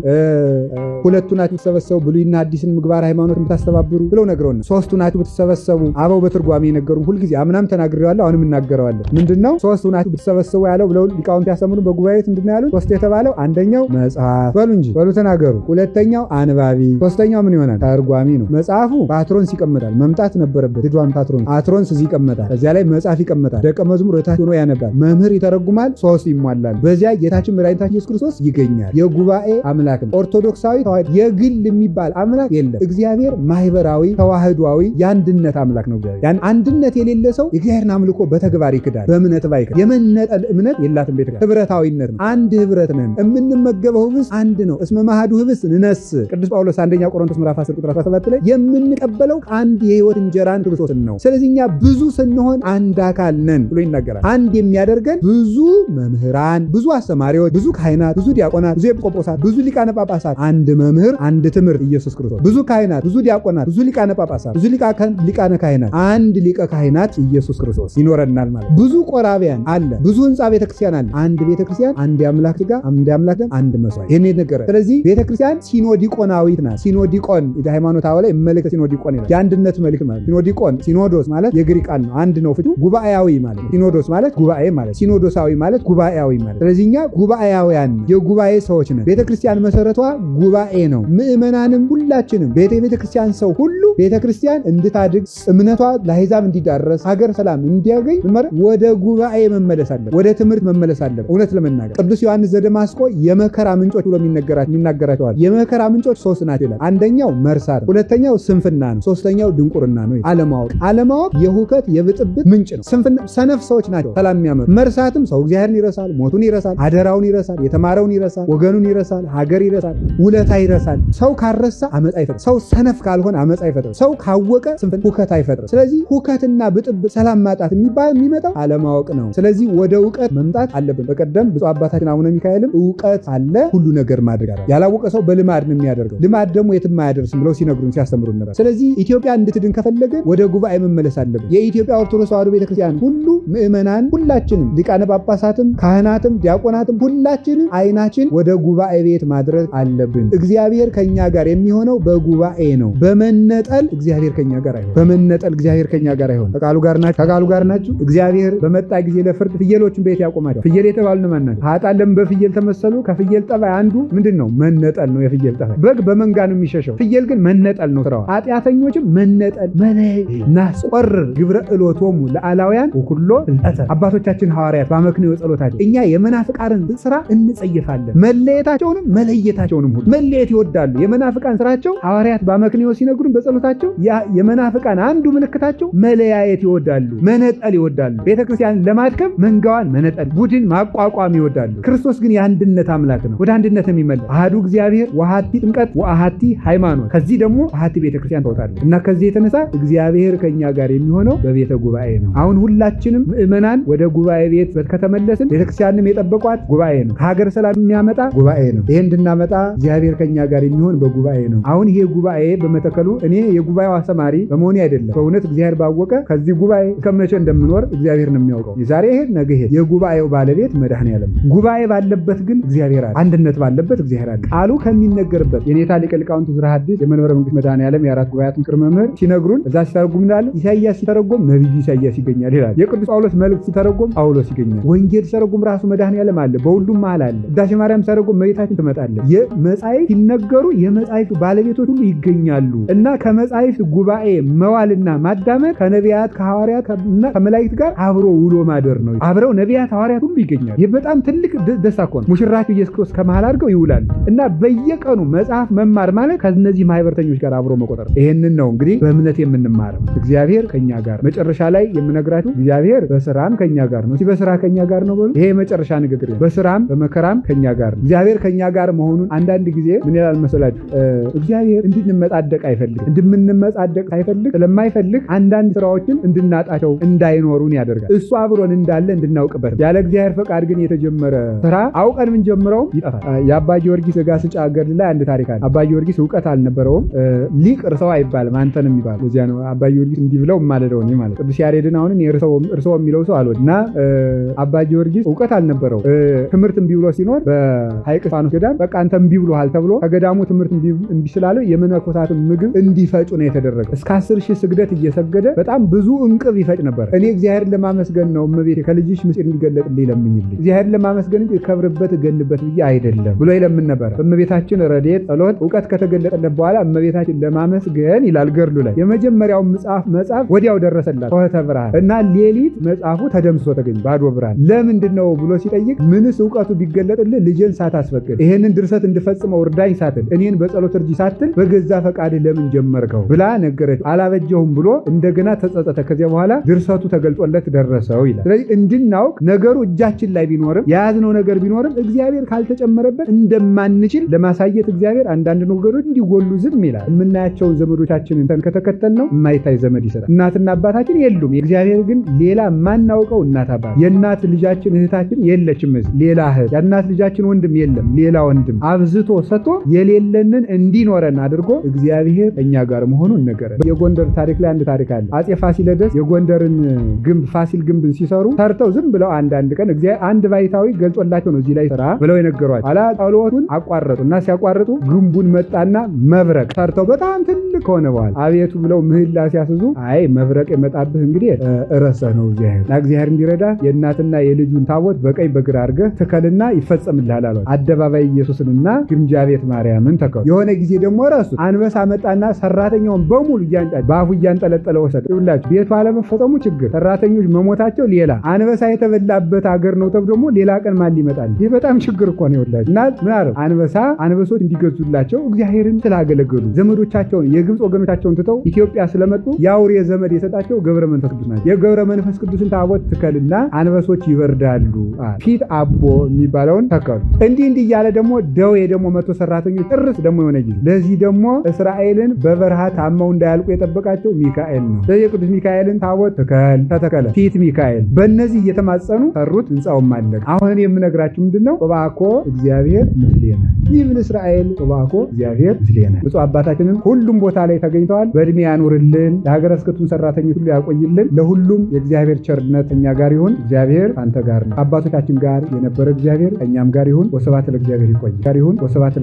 2ቱ ናችሁ ተሰበሰቡ፣ ብሉይና አዲስን ምግባር ሃይማኖት የምታስተባብሩ ብለው ነግረውና 3ቱ ናችሁ ተሰበሰቡ አበው በትርጓሜ የነገሩን ሁልጊዜ አምናም ተናግሬዋለሁ፣ አሁንም እናገረዋለሁ። ምንድነው 3ቱ ናችሁ ብትሰበሰቡ ያለው ብለው ሊቃውንቱ ያሰምሩ በጉባኤ ምንድነው ያሉት? 3 የተባለው አንደኛው መጽሐፍ በሉ እንጂ በሉ ተናገሩ፣ ሁለተኛው አንባቢ፣ ሶስተኛው ምን ይሆናል? ተርጓሚ ነው። መጽሐፉ ፓትሮንስ ይቀመጣል፣ መምጣት ነበረበት። ድዷን ፓትሮንስ እዚህ ይቀመጣል፣ ከዚያ ላይ መጽሐፍ ይቀመጣል። ደቀ መዝሙር እታች ሆኖ ያነባል፣ መምህር ይተረጉማል፣ 3 ይሟላሉ። በዚያ ጌታችን መድኃኒታችን ኢየሱስ ክርስቶስ ይገኛል። የጉባኤ አምላክ ነው። ኦርቶዶክሳዊ ተዋህዶ የግል የሚባል አምላክ የለም። እግዚአብሔር ማህበራዊ ተዋህዷዊ የአንድነት አምላክ ነው። ያን አንድነት የሌለ ሰው የእግዚአብሔርን አምልኮ በተግባር ይክዳል፣ በእምነት ባይክድ። የመነጠል እምነት የላትም ቤተክርስቲያን። ህብረታዊነት ነው። አንድ ህብረት ነን። የምንመገበው ህብስ አንድ ነው። እስመ ማሃዱ ህብስ ንነስ ቅዱስ ጳውሎስ አንደኛ ቆሮንቶስ ምዕራፍ 10 ቁጥር 17 ላይ የምንቀበለው አንድ የህይወት እንጀራን ክርስቶስን ነው። ስለዚህ እኛ ብዙ ስንሆን አንድ አካል ነን ብሎ ይናገራል። አንድ የሚያደርገን ብዙ መምህራን፣ ብዙ አስተማሪዎች፣ ብዙ ካህናት፣ ብዙ ዲያቆናት፣ ብዙ ኤጲስቆጶሳት፣ ብዙ ሊቃነ ጳጳሳት፣ አንድ መምህር፣ አንድ ትምህርት ኢየሱስ ክርስቶስ። ብዙ ካህናት፣ ብዙ ዲያቆናት፣ ብዙ ሊቃነ ጳጳሳት፣ ብዙ ሊቃነ ካህናት ካህናት አንድ ሊቀ ካህናት ኢየሱስ ክርስቶስ ይኖረናል ማለት። ብዙ ቆራቢያን አለ፣ ብዙ ህንፃ ቤተክርስቲያን አለ። አንድ ቤተክርስቲያን፣ አንድ አምላክ ሥጋ፣ አንድ አምላክ ደም፣ አንድ መስዋዕት። ይሄን ነገር ስለዚህ ቤተክርስቲያን ሲኖዲቆናዊት ናት። ሲኖዲቆን የሃይማኖት ላይ መልእክት ሲኖዲቆን ይላል። የአንድነት መልእክት ማለት ሲኖዲቆን። ሲኖዶስ ማለት የግሪክ ቃል ነው፣ አንድ ነው ፍቱ። ጉባኤያዊ ማለት ሲኖዶስ ማለት ጉባኤ ማለት፣ ሲኖዶሳዊ ማለት ጉባኤያዊ ማለት። ስለዚህ እኛ ጉባኤያውያን የጉባኤ ሰዎች ነን። ቤተክርስቲያን መሰረቷ ጉባኤ ነው። ምእመናንም ሁላችንም ቤተክርስቲያን ሰው ሁሉ ቤተክርስቲያን እንድታድግ እምነቷ ለአሕዛብ እንዲዳረስ ሀገር ሰላም እንዲያገኝ ወደ ጉባኤ መመለስ አለበት፣ ወደ ትምህርት መመለስ አለበት። እውነት ለመናገር ቅዱስ ዮሐንስ ዘደማስቆ የመከራ ምንጮች ብሎ የሚናገራቸዋል። የመከራ ምንጮች 3 ናቸው ይላል። አንደኛው መርሳት፣ ሁለተኛው ስንፍና ነው፣ ሶስተኛው ድንቁርና ነው። አለማወቅ የሁከት የብጥብጥ ምንጭ ነው። ስንፍና ሰነፍ ሰዎች ናቸው ሰላም የሚያመጡ። መርሳትም ሰው እግዚአብሔርን ይረሳል፣ ሞቱን ይረሳል፣ አደራውን ይረሳል፣ የተማረውን ይረሳል፣ ወገኑን ይረሳል፣ ሀገር ይረሳል፣ ውለታ ይረሳል። ሰው ካረሳ አመፃ አይፈጥርም። ሰው ሰነፍ ካልሆነ አመፃ አይፈጥርም። ሰው ካወቀ ስንፍና ሁከት አይፈጥርም። ስለዚህ ሁከትና ብጥብጥ ሰላም ማጣት የሚመጣው አለማወቅ ነው። ስለዚህ ወደ እውቀት መምጣት አለብን። በቀደም ብፁዕ አባታችን አቡነ ሚካኤልም እውቀት አለ ሁሉ ነገር ማድረግ አለ። ያላወቀ ሰው በልማድ ነው የሚያደርገው። ልማድ ደግሞ የትም አያደርስም ብለው ሲነግሩን ሲያስተምሩን ነበር። ስለዚህ ኢትዮጵያ እንድትድን ከፈለገን ወደ ጉባኤ መመለስ አለብን። የኢትዮጵያ ኦርቶዶክስ ተዋሕዶ ቤተክርስቲያን ሁሉ ምእመናን ሁላችንም ሊቃነ ጳጳሳትም ካህናትም ዲያቆናትም ሁላችንም አይናችን ወደ ጉባኤ ቤት ማድረግ አለብን። እግዚአብሔር ከኛ ጋር የሚሆነው በጉባኤ ነው። በመነጠል እግዚአብሔር ከኛ ጋር አይሆን። በመነጠል እግዚአብሔር ከኛ ጋር አይሆን። ከቃሉ ጋር ናችሁ። እግዚአብሔር በመጣ ጊዜ ለፍርድ ፍየሎችን ቤት ያቆማቸው። ፍየል የተባሉ ነው ማናቸው? ኃጥአን ለምን በፍየል ተመሰሉ? ከፍየል ጠባይ አንዱ ምንድነው? መነጠል ነው። የፍየል ጠባይ በግ በመንጋ ነው የሚሸሸው። ፍየል ግን መነጠል ነው ስራዋ። ኃጢአተኞችም መነጠል ናስቆርር ግብረ እሎቶሙ ለአላውያን ወኩሎ ፍልጠተ። አባቶቻችን ሐዋርያት በአመክንዮ ጸሎታቸው እኛ የመናፍቃንን ስራ እንጸይፋለን፣ መለየታቸውንም መለየታቸውንም ሁሉ መለየት ይወዳሉ። የመናፍቃን ስራቸው ሐዋርያት በአመክንዮ ሲነግሩን በጸሎታቸው የመናፍቃን አንዱ ምልክታቸው መለያየት ይወዳሉ፣ መነጠል ይወዳሉ። ቤተክርስቲያን ለማድከም መንጋዋን መነጠል፣ ቡድን ማቋቋም ይወዳሉ። ክርስቶስ ግን የአንድነት አምላክ ነው፣ ወደ አንድነት የሚመለስ አሐዱ እግዚአብሔር ወአሐቲ ጥምቀት ወአሐቲ ሃይማኖት። ከዚህ ደግሞ አሐቲ ቤተክርስቲያን ተወጣለች እና ከዚህ የተነሳ እግዚአብሔር ከኛ ጋር የሚሆነው በቤተ ጉባኤ ነው። አሁን ሁላችንም ምእመናን ወደ ጉባኤ ቤት ከተመለስን ቤተክርስቲያንም የጠበቋት ጉባኤ ነው። ከሀገር ሰላም የሚያመጣ ጉባኤ ነው። ይሄ እንድናመጣ እግዚአብሔር ከኛ ጋር የሚሆን በጉባኤ ነው። አሁን ይሄ ጉባኤ በመተከሉ እኔ የጉባኤው አስተማሪ በመሆኔ አይደለም። በእውነት እግዚአብሔር ባወቀ ከዚህ ጉባኤ ከመቼ እንደምኖር እግዚአብሔር ነው የሚያውቀው። ዛሬ ሄድ ነገ ሄድ። የጉባኤው ባለቤት መድኃኔዓለም። ጉባኤ ባለበት ግን እግዚአብሔር አለ። አንድነት ባለበት እግዚአብሔር አለ። ቃሉ ከሚነገርበት የኔታ ሊቀ ሊቃውንት ዕዝራ ሐዲስ የመንበረ መንግስት መድኃኔዓለም የአራት ጉባኤያት ምክር መምህር ሲነግሩን እዛ ሲተረጉም እንዳለ ኢሳይያስ ሲተረጎም ነቢዩ ኢሳይያስ ይገኛል ይላል። የቅዱስ ጳውሎስ መልእክት ሲተረጎም ጳውሎስ ይገኛል። ወንጌል ሲተረጎም ራሱ መድኃኔዓለም አለ። በሁሉም መሃል አለ። ቅዳሴ ማርያም ሲተረጎም እመቤታችን ትመጣለች። የመጻሕፍት ሲነገሩ የመጻሕፍት ባለቤቶች ሁሉ ይገኛሉ እና ከመጻሕፍት ጉባኤ መዋልና ማዳመጥ ከነቢያት ከሐዋርያት እና ከመላእክት ጋር አብሮ ውሎ ማደር ነው። አብረው ነቢያት ሐዋርያት ሁሉ ይገኛሉ። ይህ በጣም ትልቅ ደስታ እኮ ነው። ሙሽራቸው ኢየሱስ ክርስቶስ ከመሃል አድርገው ይውላሉ እና በየቀኑ መጽሐፍ መማር ማለት ከነዚህ ማህበርተኞች ጋር አብሮ መቆጠር። ይሄንን ነው እንግዲህ በእምነት የምንማረው። እግዚአብሔር ከኛ ጋር መጨረሻ ላይ የምነግራችሁ እግዚአብሔር በስራም ከኛ ጋር ነው። በስራ ከኛ ጋር ነው በሉ። ይሄ የመጨረሻ ንግግር ነው። በስራም በመከራም ከኛ ጋር ነው። እግዚአብሔር ከኛ ጋር መሆኑን አንዳንድ ጊዜ ምን ይላል መሰላችሁ? እግዚአብሔር እንድንመጻደቅ አይፈልግም። እንድንመጻደቅ ሳይፈልግ ስለማይፈልግ አንዳንድ ስራዎችን እንድናጣቸው እንዳይኖሩን ያደርጋል። እሱ አብሮን እንዳለ እንድናውቅበት። ያለ እግዚአብሔር ፈቃድ ግን የተጀመረ ስራ አውቀን ምን ጀምረው ይጠፋል። የአባ ጊዮርጊስ ጋስጫ ገድል ላይ አንድ ታሪክ አለ። አባ ጊዮርጊስ እውቀት አልነበረውም። ሊቅ እርሰው አይባልም አንተን የሚባል በዚያ ነው። አባ ጊዮርጊስ እንዲህ ብለው ማለደው ነው ማለት ቅዱስ ያሬድን አሁን እርሰው የሚለው ሰው አልወድ እና አባ ጊዮርጊስ እውቀት አልነበረው። ትምህርት እምቢ ብሎ ሲኖር በሐይቅ እስጢፋኖስ ገዳም በቃ አንተ እምቢ ብሎሃል ተብሎ ከገዳሙ ትምህርት እምቢ ስላለው የመነኮሳትን ምግብ እንዲፈጩ ነው የተደረገ። እስከ 10,000 ስግደት እየሰገደ በጣም ብዙ እንቅብ ይፈጭ ነበር። እኔ እግዚአብሔርን ለማመስገን ነው እመቤቴ ከልጅሽ ምስጢር እንዲገለጥልኝ ለምኝልኝ፣ እግዚአብሔርን ለማመስገን እንጂ ከብርበት እገንበት ብዬ አይደለም ብሎ ይለምን ነበር። በእመቤታችን ረድኤት ጸሎት እውቀት ከተገለጠለት በኋላ እመቤታችን ለማመስገን ይላል ገድሉ ላይ የመጀመሪያው መጽሐፍ ወዲያው ደረሰላት ሆህተ ብርሃን እና ሌሊት መጽሐፉ ተደምስሶ ተገኘ ባዶ ብርሃን። ለምንድን ነው ብሎ ሲጠይቅ ምንስ እውቀቱ ቢገለጥልህ ልጄን ሳታስፈቅድ ይሄንን ድርሰት እንድፈጽመው እርዳኝ ሳትል እኔን በጸሎት እርጂ ሳትል በገዛ ፈቃድህ ለምን ጀመርከው ብላ ነገረች። አላበጀሁም ብሎ እንደገና ተጸጸተ። ከዚያ በኋላ ድርሰቱ ተገልጦለት ደረሰው ይላል። ስለዚህ እንድናውቅ ነገሩ እጃችን ላይ ቢኖርም የያዝነው ነገር ቢኖርም እግዚአብሔር ካልተጨመረበት እንደማንችል ለማሳየት እግዚአብሔር አንዳንድ ነገሮች እንዲጎሉ ዝም ይላል። የምናያቸውን ዘመዶቻችንን ከተከተል ነው የማይታይ ዘመድ ይሰጣል። እናትና አባታችን የሉም። እግዚአብሔር ግን ሌላ ማናውቀው እናት አባት፣ የእናት ልጃችን እህታችን የለችም፣ ሌላ እህት፣ የእናት ልጃችን ወንድም የለም፣ ሌላ ወንድም አብዝቶ ሰጥቶ የሌለንን እንዲኖረን አድርጎ እግዚአብሔር እኛ ጋር መሆኑን ነገረን። የጎንደር ታሪክ ላይ ላይ አንድ ታሪክ አለ። አፄ ፋሲለደስ የጎንደርን ግንብ ፋሲል ግንብን ሲሰሩ ሰርተው ዝም ብለው አንድ ቀን እግዚአብሔር አንድ ባይታዊ ገልጾላቸው ነው እዚህ ላይ ስራ ብለው የነገሯቸው። ኋላ ጸሎቱን አቋረጡ እና ሲያቋርጡ ግንቡን መጣና መብረቅ ሰርተው በጣም ትልቅ ሆነ። በኋላ አቤቱ ብለው ምህላ ሲያስዙ አይ መብረቅ የመጣብህ እንግዲህ እረሰህ ነው እግዚአብሔር እንዲረዳ የእናትና የልጁን ታቦት በቀኝ በግራ አድርገህ ትከልና ይፈጸምልሃል አሏት። አደባባይ ኢየሱስንና ግምጃ ቤት ማርያምን ተከሉ። የሆነ ጊዜ ደግሞ ረሱት። አንበሳ መጣና ሰራተኛውን በሙሉ በአፉ እያንጠለጠለ ወሰደ። ይኸውላችሁ ቤቱ አለመፈጸሙ ችግር፣ ሰራተኞች መሞታቸው ሌላ፣ አንበሳ የተበላበት ሀገር ነው ተብሎ ደግሞ ሌላ ቀን ማን ሊመጣል? ይህ በጣም ችግር እኮ ነው። ይኸውላችሁ እና ምን አለው አንበሶች እንዲገዙላቸው እግዚአብሔርን ስላገለገሉ ዘመዶቻቸውን የግብፅ ወገኖቻቸውን ትተው ኢትዮጵያ ስለመጡ የአውሬ ዘመድ የሰጣቸው ገብረ መንፈስ ቅዱስ ናቸው። የገብረ መንፈስ ቅዱስን ታቦት ትከልና አንበሶች ይበርዳሉ። ፊት አቦ የሚባለውን ተከሉ። እንዲህ እያለ ደግሞ ደዌ ደግሞ መቶ ሰራተኞች ጥርስ ደግሞ የሆነ ጊዜ ለዚህ ደግሞ እስራኤልን በበረሃ ታመው እንዳያልቁ የጠበቃቸው ሚካኤል ነው። ስለዚህ የቅዱስ ሚካኤልን ታቦት ተተከለ። ፊት ሚካኤል በእነዚህ እየተማጸኑ ሰሩት። ህንፃውም አለቀ። አሁን የምነግራችሁ ምንድነው? ወባኮ እግዚአብሔር ምስሌነ ይብን እስራኤል ወባኮ እግዚአብሔር ምስሌነ። ብፁዕ አባታችንም ሁሉም ቦታ ላይ ተገኝተዋል። በእድሜ ያኑርልን፣ የሀገረ ስብከቱን ሰራተኞች ሁሉ ያቆይልን። ለሁሉም የእግዚአብሔር ቸርነት እኛ ጋር ይሁን። እግዚአብሔር አንተ ጋር ነው። አባቶቻችን ጋር የነበረ እግዚአብሔር ከእኛም ጋር ይሁን። ወስብሐት ለእግዚአብሔር። ይቆይ ጋር ይሁን። ወስብሐት